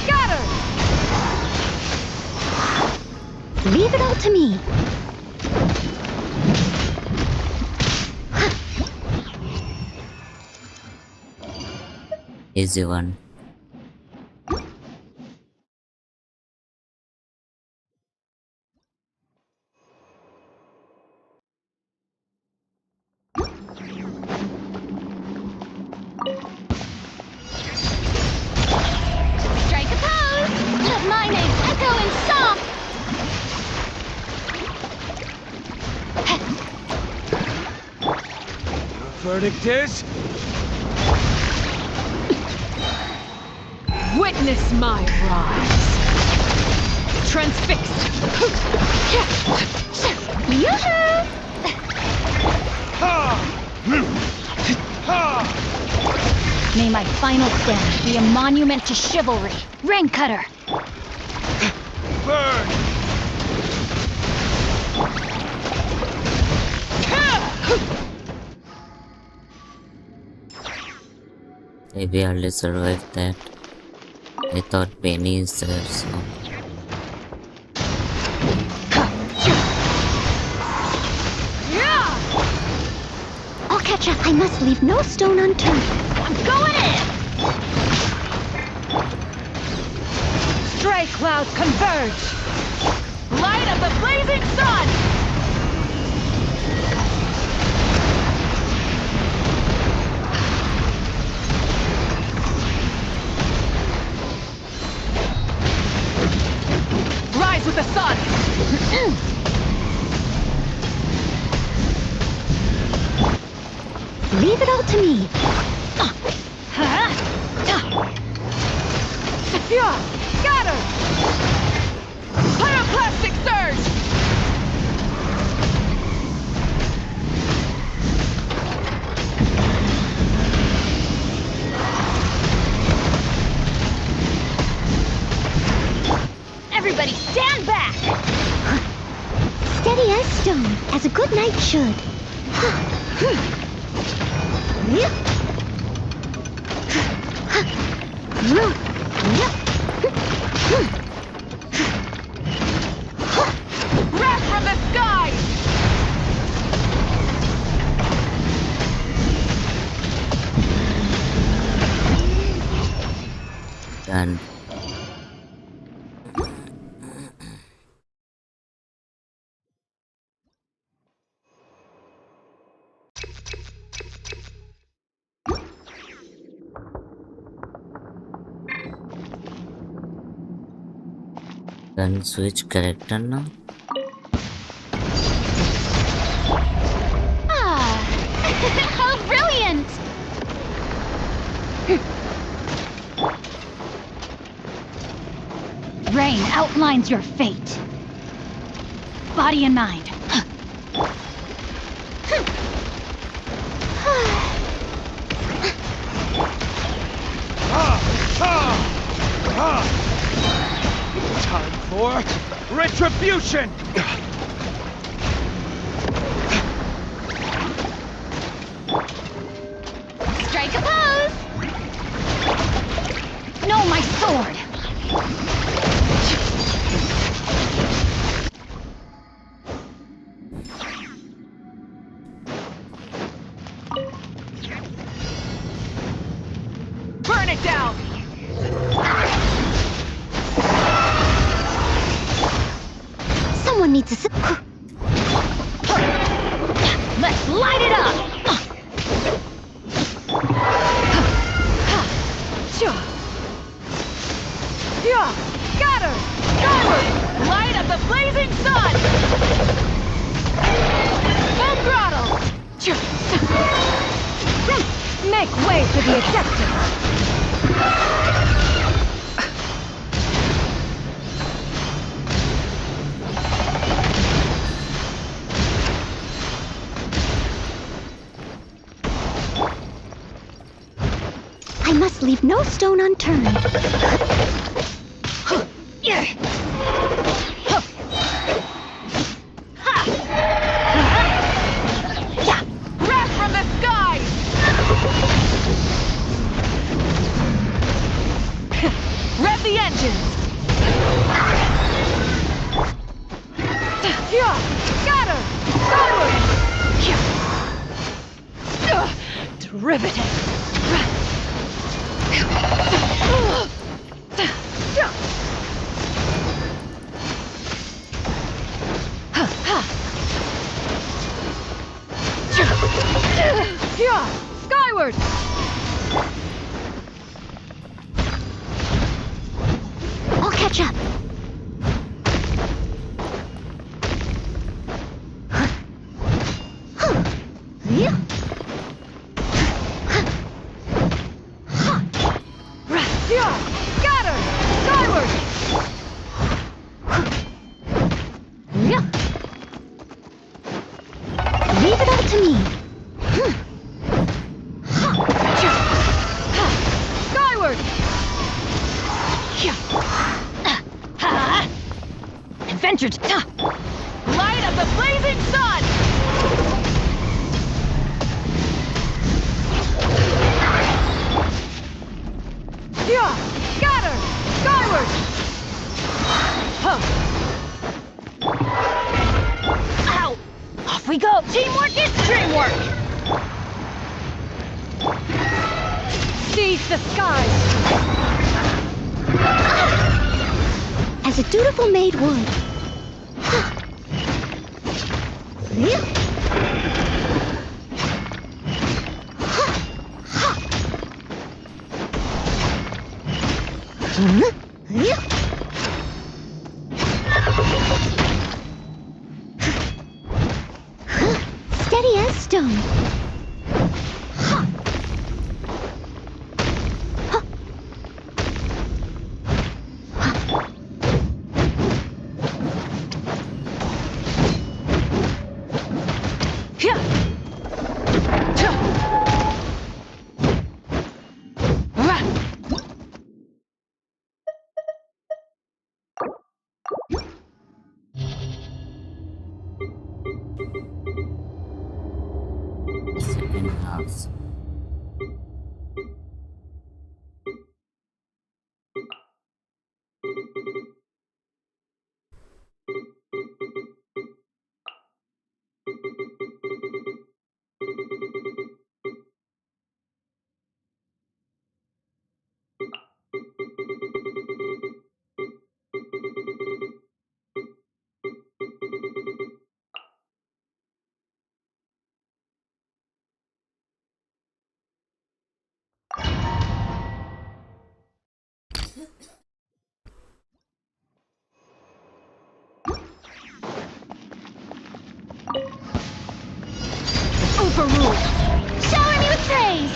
Got her! Leave it all to me. Easy one. Strike a pose! Let my name echo in song! Verdict is... Witness my rise. Transfixed. May my final stand be a monument to chivalry. Rain Cutter! Burn! They barely survived that. I thought Penny is there, so... I'll catch up. I must leave no stone unturned. I'm going in! Stray clouds converge. Light of the blazing sun. Rise with the sun. Leave it all to me. Yeah, got her. Pyroclastic surge. Everybody stand back! Steady as stone, as a good knight should. Wrath from the sky! Done. Can switch character now? Ah! How brilliant! Rain outlines your fate. Body and mind. Time for retribution! Strike a pose! No, my sword! Burn it down! Someone needs a Let's light it up! Yeah, got her! Forward! Light of the blazing sun! Full throttle! Make way for the Adeptus! I must leave no stone unturned. Got her! Skyward! Derivative! Skyward! I'll catch up. Got her! Skyward! Leave it all to me. Skyward! Adventure to Light of the blazing sun! Got her! Skyward! Ow! Off we go! Teamwork is dreamwork! Seize the skies! As a dutiful maid would. Steady as stone. Second half. Overruled! Showing you praise!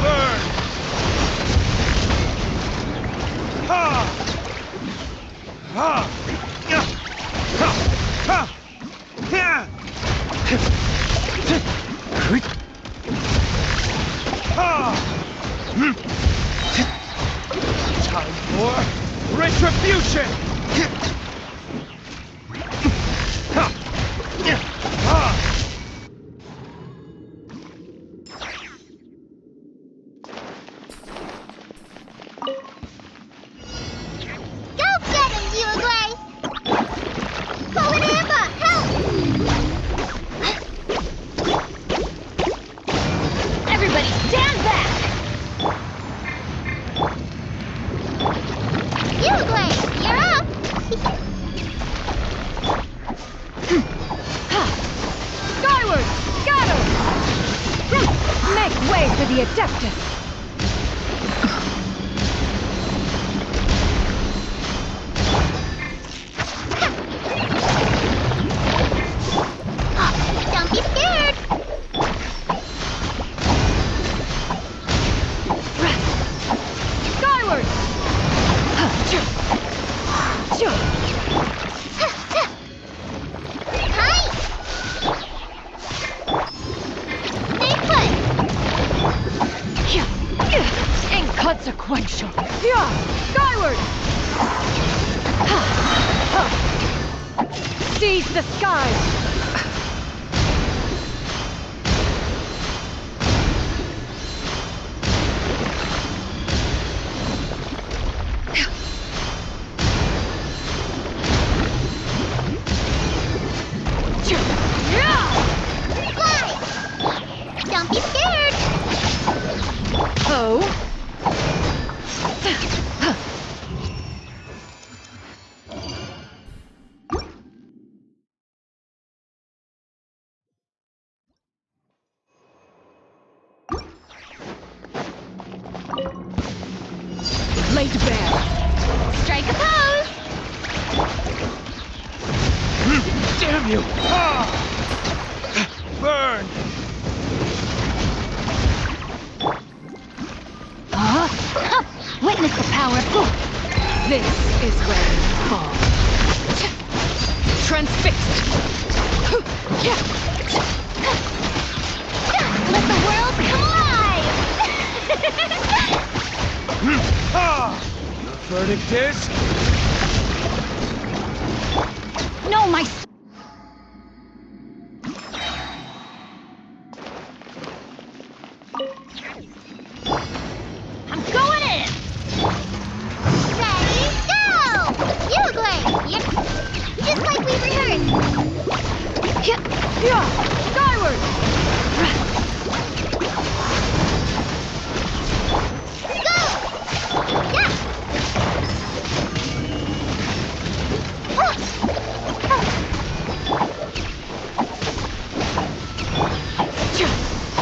Burn! Ha! Ha! Ya! Ha! Ha! Ya! Ha! Time for retribution! Ha! Ya! Ha! Everybody stand back! Uruguay, you're up! Skyward! Got her! Make way for the Adeptus! Don't be scared! Skyward! Hi! Stay put! Inconsequential! Skyward! Seize the skies! Laid bare. Strike a pose! Damn you! Ah! Burn! Witness the power of good. This is where you fall. Transfixed. Let the world come alive! The verdict is... No, my... I'm going in! Ready, go! You look like... Yep. Just like we rehearsed. Yeah, skyward. Go!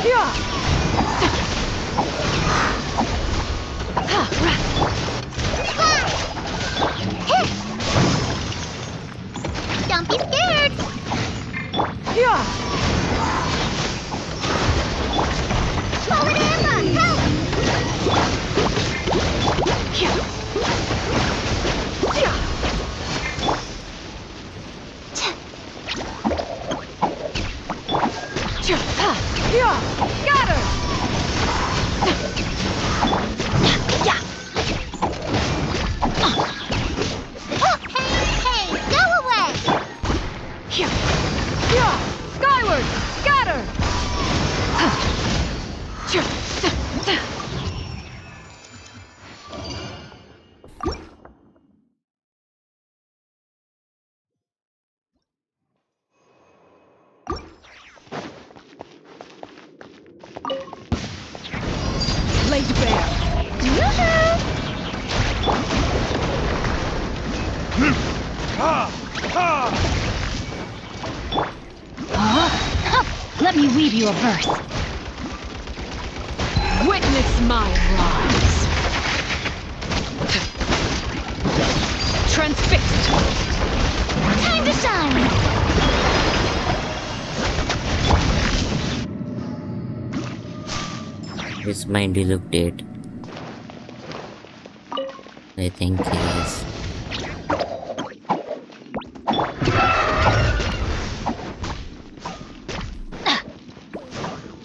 Yeah! Don't be scared! Forward Emma, help! Got her! Hey, go away! Skyward! Got her! Laid bare. Let me weave you a verse. Witness my rise. Transfixed. Time to shine! This might be look dead. I think he is.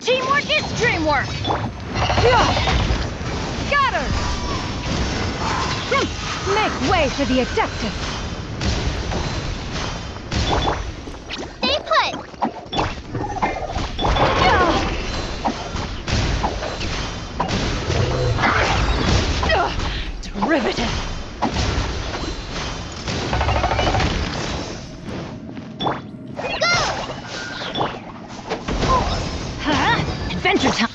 Teamwork is dreamwork! Got her! Make way for the Adeptus! Stay put! Derivative! Adventure time!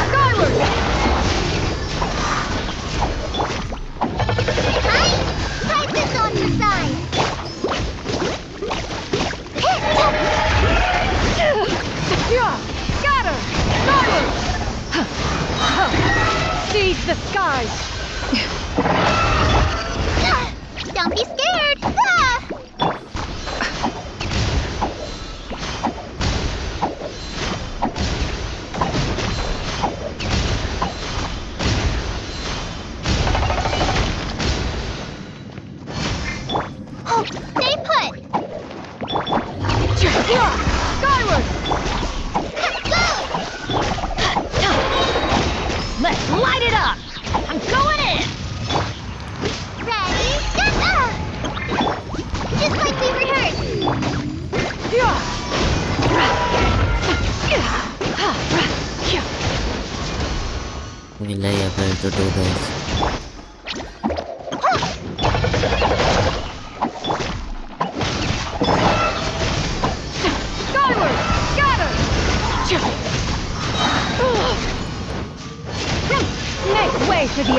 Skyward! Type this on your side! Got her! Skyward! Seize the skies! Don't be scared! Stay put! Skyward! Let's light it up! I'm going in! Ready, go! Just like we rehearsed! Will I able to do this? Skyward! Got her! Make way for the...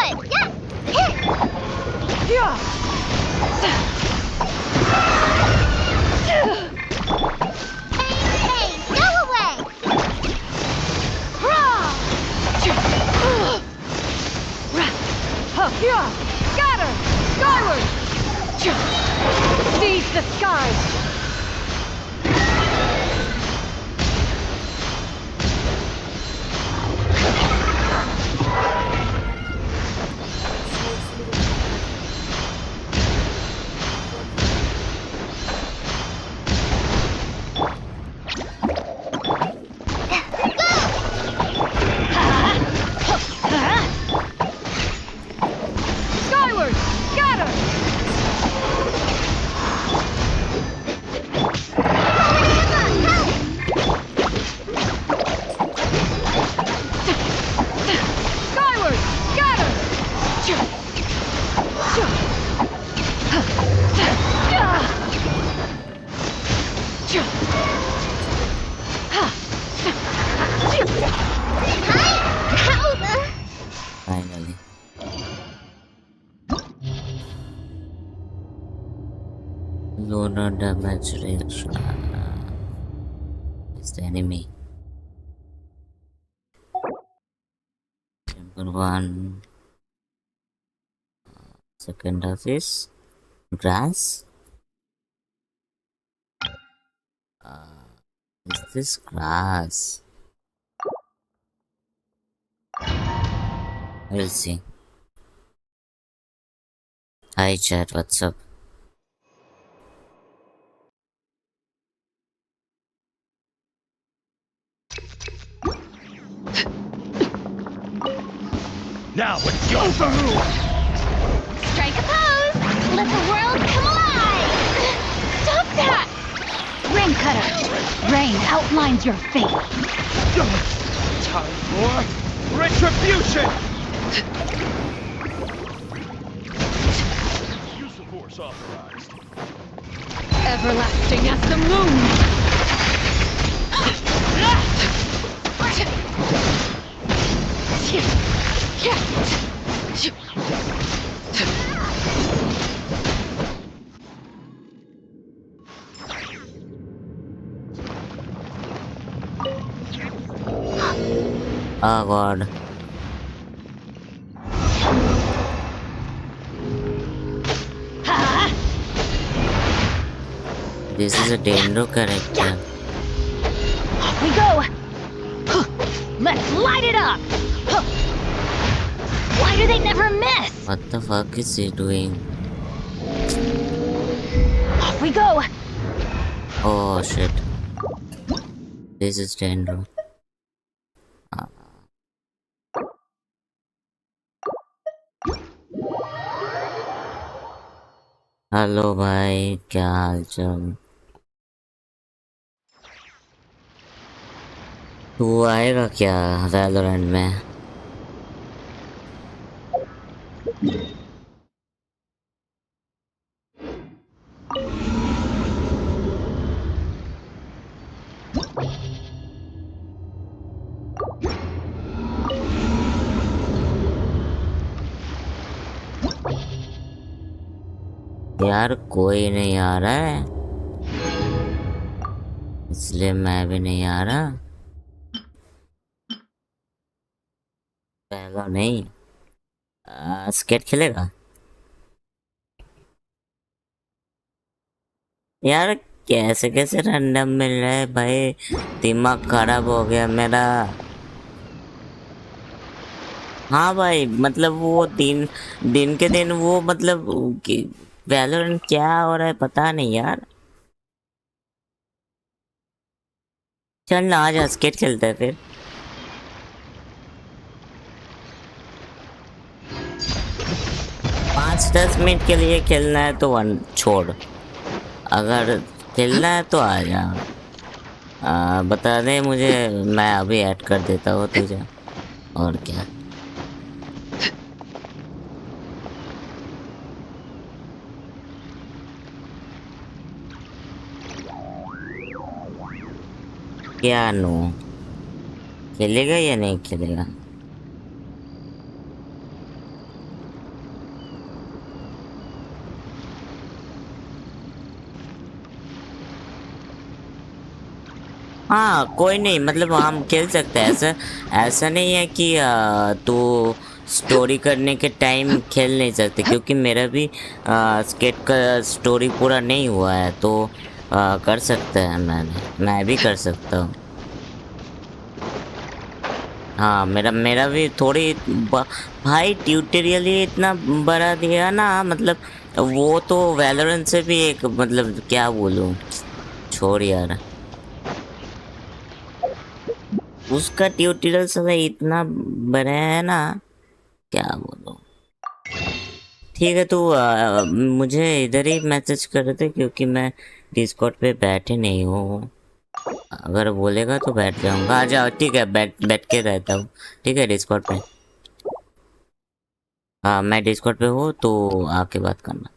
it! Yes! Hit! Yeah! Bang, go away! Yeah! Got her! Skyward! Seize the skies! Skyward! Got her! Skyward! Got her! Finally. Loader damage reaction. It's the enemy. Simple one. Second of is grass. Is this grass? We'll see. Hi chat, what's up? Now it's your turn! Strike a pose! Let the world come alive! Stop that! Rain Cutter! Rain outlines your fate. Time for retribution! Use of force authorized. Everlasting as the moon! Oh god. This is a Dendo character. Off we go! Let's light it up! Why do they never miss? What the fuck is he doing? Off we go! Oh shit. This is Dendo. Hello भाई, क्या हाल चाल? तू आएगा क्या Valorant में? यार कोई नहीं आ रहा है, इसलिए मैं भी नहीं आ रहा। पहला नहीं स्केट खेलेगा यार। कैसे कैसे रैंडम मिल रहा है भाई, दिमाग खराब हो गया मेरा। हाँ भाई, मतलब वो दिन के दिन वो मतलब वैलोरेंट क्या हो रहा है पता नहीं यार। चल ना आजा स्केट खेलते हैं फिर। 5-10 मिनट के लिए खेलना है तो वन छोड़, अगर खेलना है तो आ जा। बता दे मुझे, मैं अभी ऐड कर देता हूँ तुझे। और क्या क्या नो खेलेगा या नहीं खेलेगा? हाँ कोई नहीं, मतलब हम खेल सकते हैं। ऐसा ऐसा नहीं है कि तू स्टोरी करने के टाइम खेल नहीं सकते, क्योंकि मेरा भी स्केट का स्टोरी पूरा नहीं हुआ है, तो कर सकते हैं। मैं भी कर सकता हूँ। हाँ मेरा मेरा भी थोड़ी भाई ट्यूटोरियल ही इतना बड़ा दिया ना, मतलब वो तो वैलोरेंट से भी एक, मतलब क्या बोलूँ, छोड़ यार। उसका ट्यूटोरियल साला इतना बड़ा है ना, क्या बोलूं। ठीक है, तू मुझे इधर ही मैसेज कर दे, क्योंकि मैं डिस्कॉर्ड पे बैठे नहीं हूँ। अगर बोलेगा तो बैठ जाऊंगा। आ जाओ, ठीक है, बैठ बैठ के रहता हूँ। ठीक है, डिस्कॉर्ड पे। हाँ मैं डिस्कॉर्ड पे हूँ, तो आके बात करना।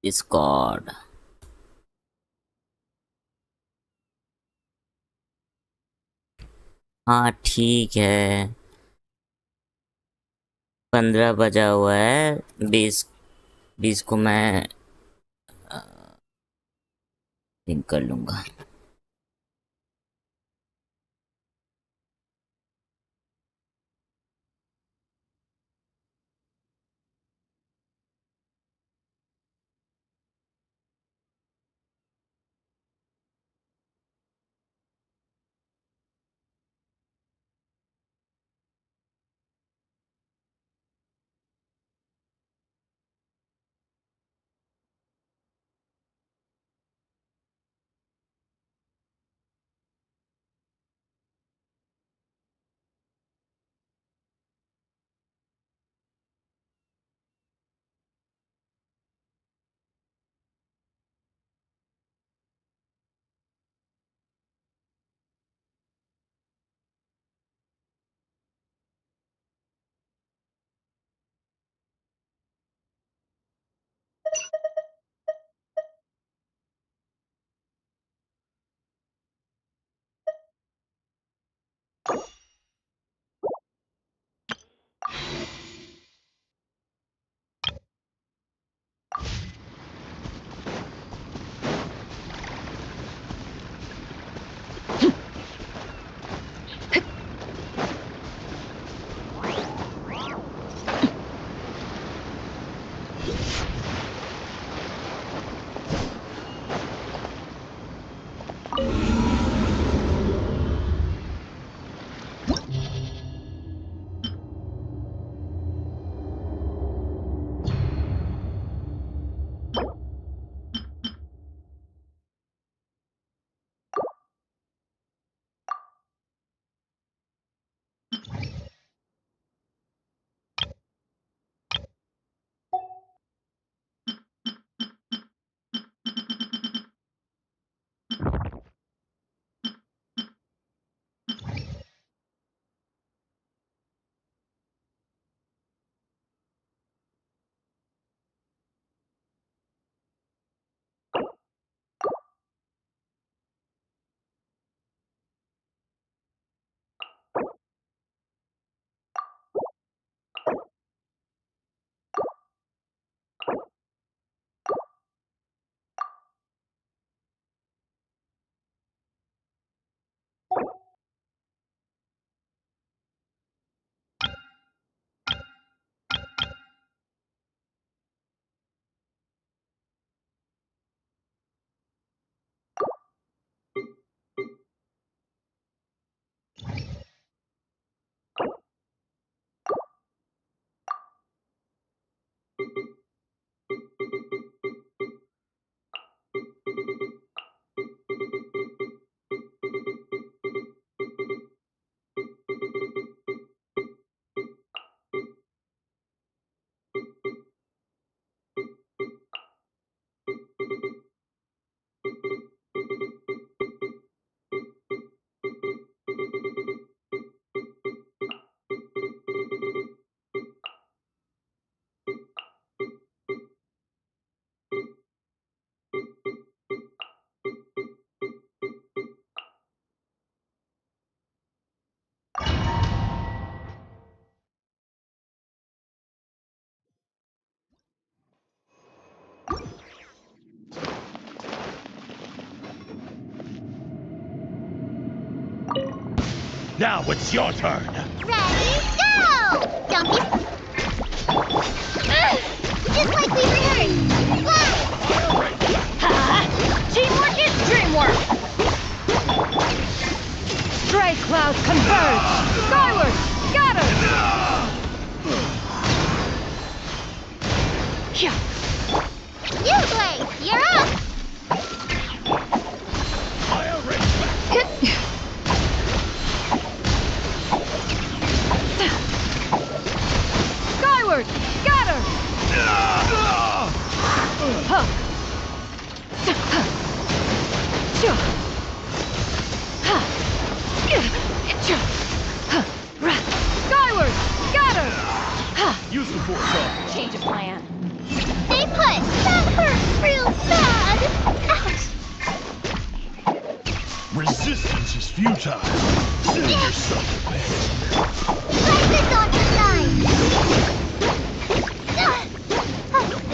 डिस्कॉर्ड। हाँ ठीक है, 15 बजा हुआ है। 20 को मैं लिंक कर लूंगा। Now it's your turn. Ready, go! Dumpy. Just like we rehearsed. Fly! Teamwork is dreamwork! Stray clouds converge! Skyward! Got her! You, Blade, you're up! Skyward! Got her! Skyward! Got her! Use the force on. Change of plan. Stay put! That hurts real bad! Ouch! Resistance is futile. Save yourself a bit. Right this on your side!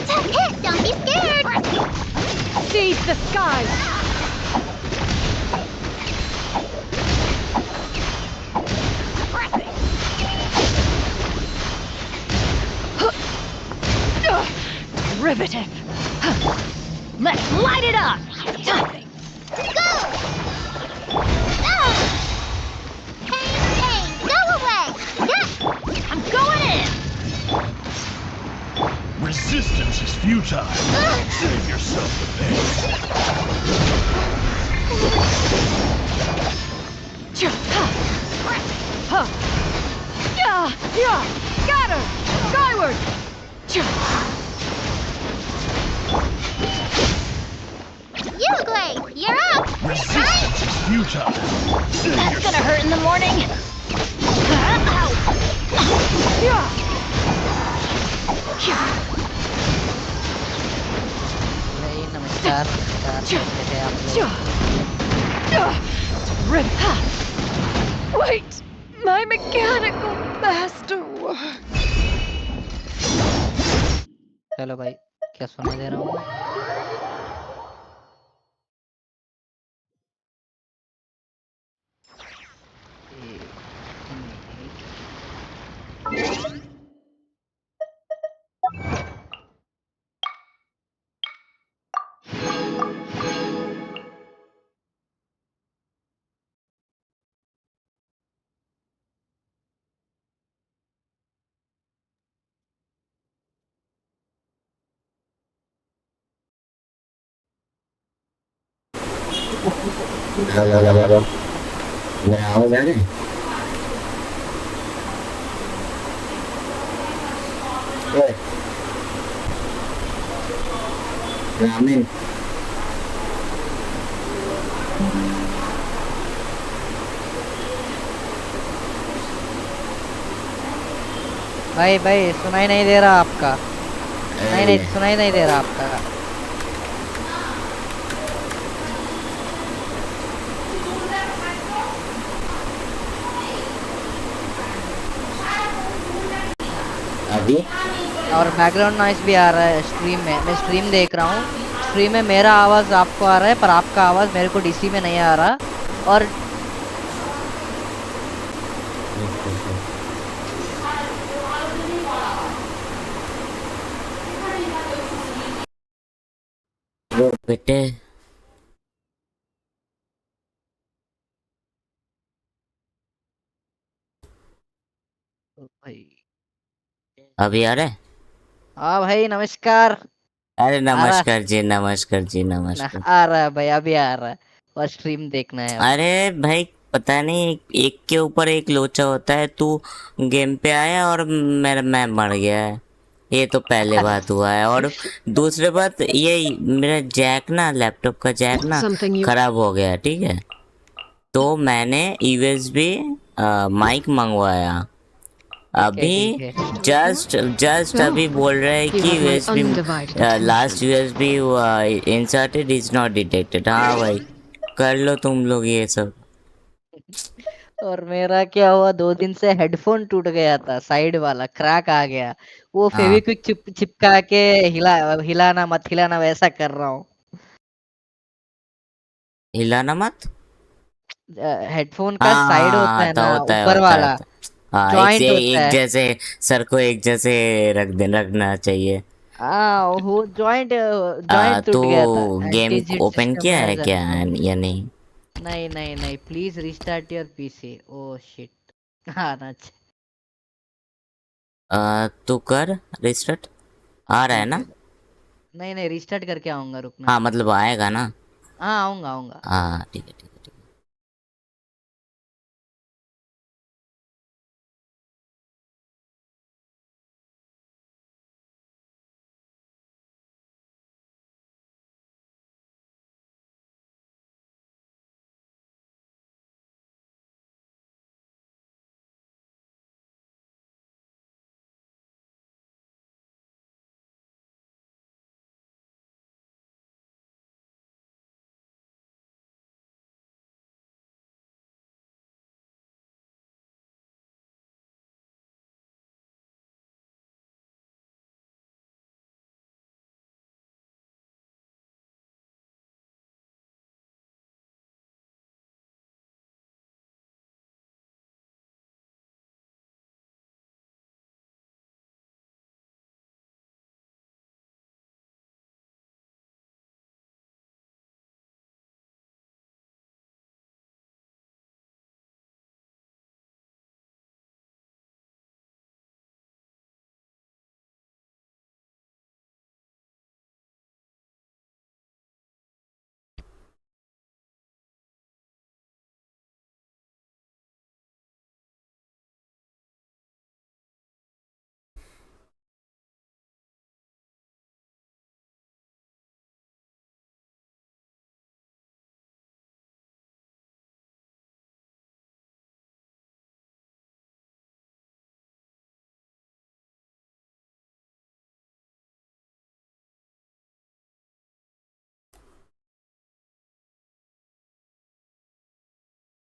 Attack hit! Don't be scared! Seize the sky! Riveting! Let's light it up! Go! Pain, go away! I'm going in! Resistance is futile. Save yourself a bit. Got her! Skyward! You, Blade, you're up! Resistance is futile. That's gonna hurt in the morning! नमस्कार कैसे हैं आप लोग? Wait! My mechanical masterwork! चलो भाई क्या सुनाई दे रहा हूँ हेलो मैं आवाज आ रही ओए रामीन भाई भाई सुनाई नहीं दे रहा आपका नहीं सुनाई नहीं दे रहा आपका अभी और बैकग्राउंड नॉइस भी आ रहा है स्ट्रीम में मैं स्ट्रीम देख रहा हूँ स्ट्रीम में मेरा आवाज़ आपको आ रहा है पर आपका आवाज़ मेरे को डीसी में नहीं आ रहा और वो बेटे भाई अभी आ रहा है हाँ भाई नमस्कार अरे नमस्कार जी नमस्कार जी नमस्कार आ रहा है भाई अभी आ रहा है और स्ट्रीम देखना है अरे भाई पता नहीं एक के ऊपर एक लोचा होता है तू गेम पे आया और मैं मर गया है ये तो पहले बात हुआ है और दूसरी बात ये मेरा जैक ना लैपटॉप का जैक ना खराब हो गया ठीक है तो मैंने यूएसबी माइक मंगवाया अभी जस्ट अभी बोल रहा है कि USB last USB inserted is not detected हाँ भाई कर लो तुम लोग ये सब और मेरा क्या हुआ 2 दिन से हेडफोन टूट गया था साइड वाला क्रैक आ गया वो फेविक्विक चिपका के हिलाना मत हिलाना वैसा कर रहा हूँ हिलाना मत हेडफोन का साइड हाँ, होता है आता ना, होता है ऊपर होता है वाला होता है। हाँ, जॉइंट होता एक है। जैसे सर को एक जैसे रखना चाहिए। हाँ, वो जॉइंट जॉइंट तो टूट गया था। Game anti chit open system किया है हैज क्या अनस्टॉप। या नहीं? नहीं नहीं नहीं, please restart your PC. Oh shit. हाँ ना, अच्छा। तो कर रिस्टार्ट। आ रहा है ठीक ना? है। नहीं नहीं, रिस्टार्ट करके आऊंगा, रुकना। हाँ, मतलब आएगा ना? हाँ, आऊंगा आऊंगा। हाँ, ठीक है ठीक है ठीक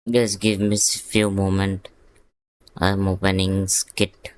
Just give me few moment. I'm opening skit.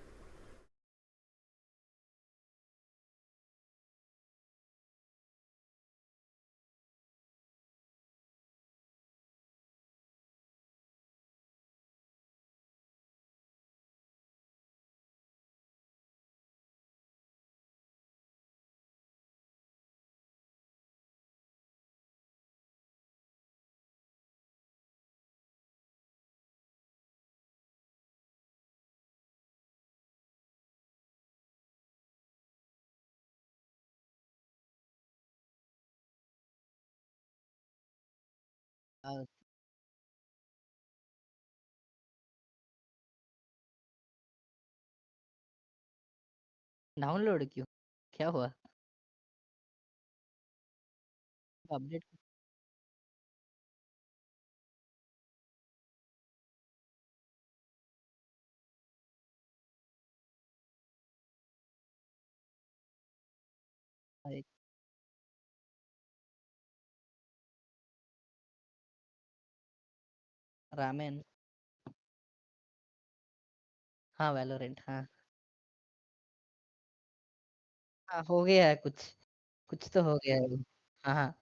Download क्यों? क्या हुआ? अपडेट। रामेन। हाँ, वैलोरेंट, हाँ। हाँ, हो गया है कुछ। कुछ तो हो गया है वो। हाँ हाँ।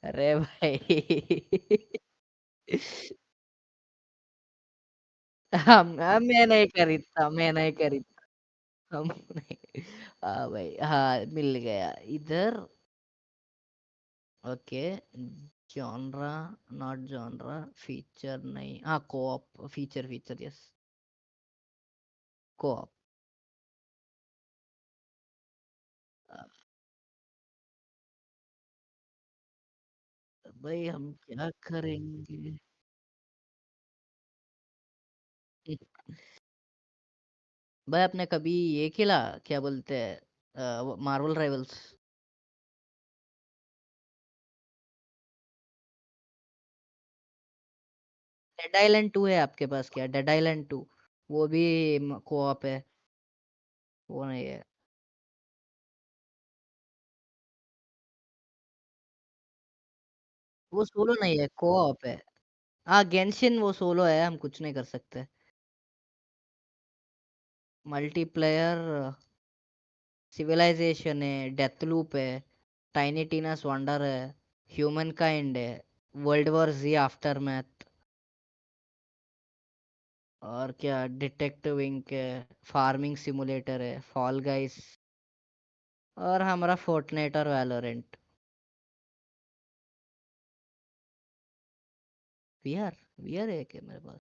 अरे भाई। मैं नहीं खरीदता, मैं नहीं खरीदता। हम नहीं। हाँ भाई, हाँ मिल गया इधर। Okay. Genre. Not genre. Feature नहीं, हाँ co-op feature, feature yes. Co-op. भाई हम क्या करेंगे? भाई आपने कभी ये खेला, क्या बोलते हैं, मार्वल राइवल्स? डेड आइलैंड 2 है आपके पास क्या? Dead island 2। वो भी कोऑप है। वो नहीं है। वो सोलो नहीं है, कोऑप है। हाँ गेंशिन वो सोलो है, हम कुछ नहीं कर सकते। मल्टीप्लेयर सिविलाइजेशन है, डेथ लूप है, टाइनी टीनास वंडर है, ह्यूमन काइंड है, वर्ल्ड वॉर जी आफ्टर मैथ, और क्या डिटेक्टिव इंक है, फार्मिंग सिमुलेटर है, फॉल गाइस, और हमारा फोर्टनाइट और वैलोरेंट। वीआर वीआर है क्या मेरे पास?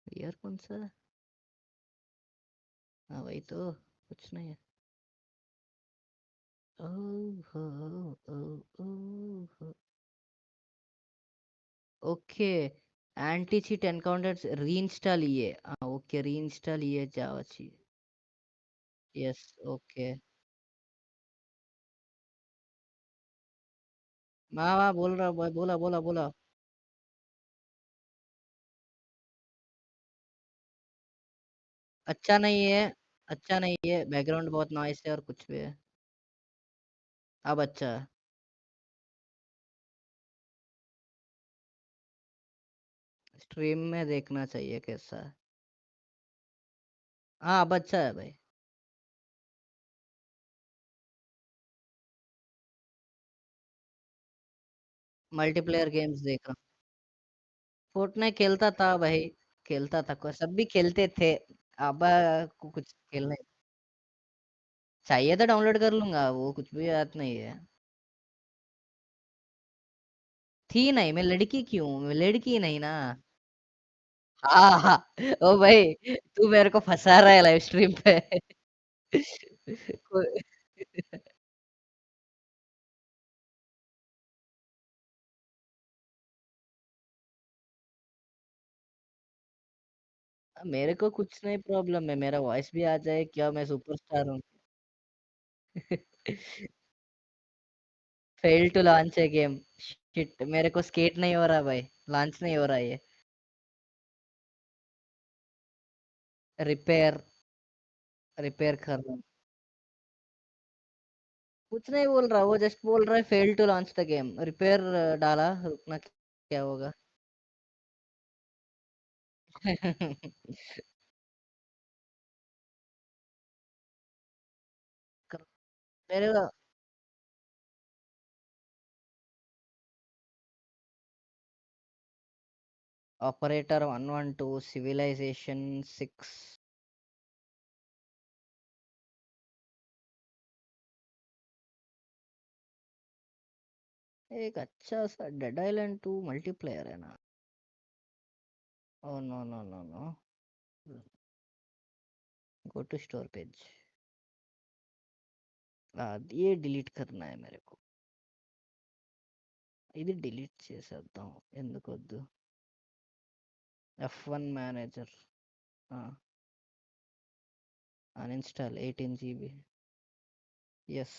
वीआर कौन सा है? हाँ वही तो, कुछ नहीं है। Oh oh okay, anti cheat encounters reinstall ये, हाँ ओके रीइंस्टॉल ये जावा चाहिए। Yes okay. हाँ हाँ बोल रहा हूँ, बोला बोला बोला। अच्छा नहीं है, अच्छा नहीं है, बैकग्राउंड बहुत नॉइस है और कुछ भी है। अब अच्छा है। स्ट्रीम में देखना चाहिए कैसा है। हाँ अब अच्छा है भाई। मल्टीप्लेयर गेम्स देख रहा हूँ। फोर्टनाइट खेलता था भाई, खेलता था, को सब भी खेलते थे। अब कुछ खेलने चाहिए तो डाउनलोड कर लूंगा, वो कुछ भी बात नहीं है। थी नहीं, मैं लड़की क्यों, मैं लड़की नहीं ना। हाँ हाँ। ओ भाई, तू मेरे को फंसा रहा है लाइव स्ट्रीम पे। कोई- मेरे को कुछ नहीं प्रॉब्लम है, मेरा वॉइस भी आ जाए क्या, मैं सुपरस्टार हूँ। फेल टू लॉन्च है गेम। शिट, मेरे को स्केट नहीं हो रहा भाई, लॉन्च नहीं हो रहा ये। रिपेयर, रिपेयर कर रहा हूँ। कुछ नहीं बोल रहा, वो जस्ट बोल रहा है fail to launch the game, repair डाला, रुकना क्या होगा। मेरे ऑपरेटर 112 सिविलाइजेशन 6। एक अच्छा सा डेड आइलैंड 2 मल्टीप्लेयर है ना। Oh no no no no, go to store page. ये डिलीट करना है मेरे को, ఇది డిలీట్ చేసేద్దాం ఎందుకు వద్దు। F1 manager uninstall 18 GB. Yes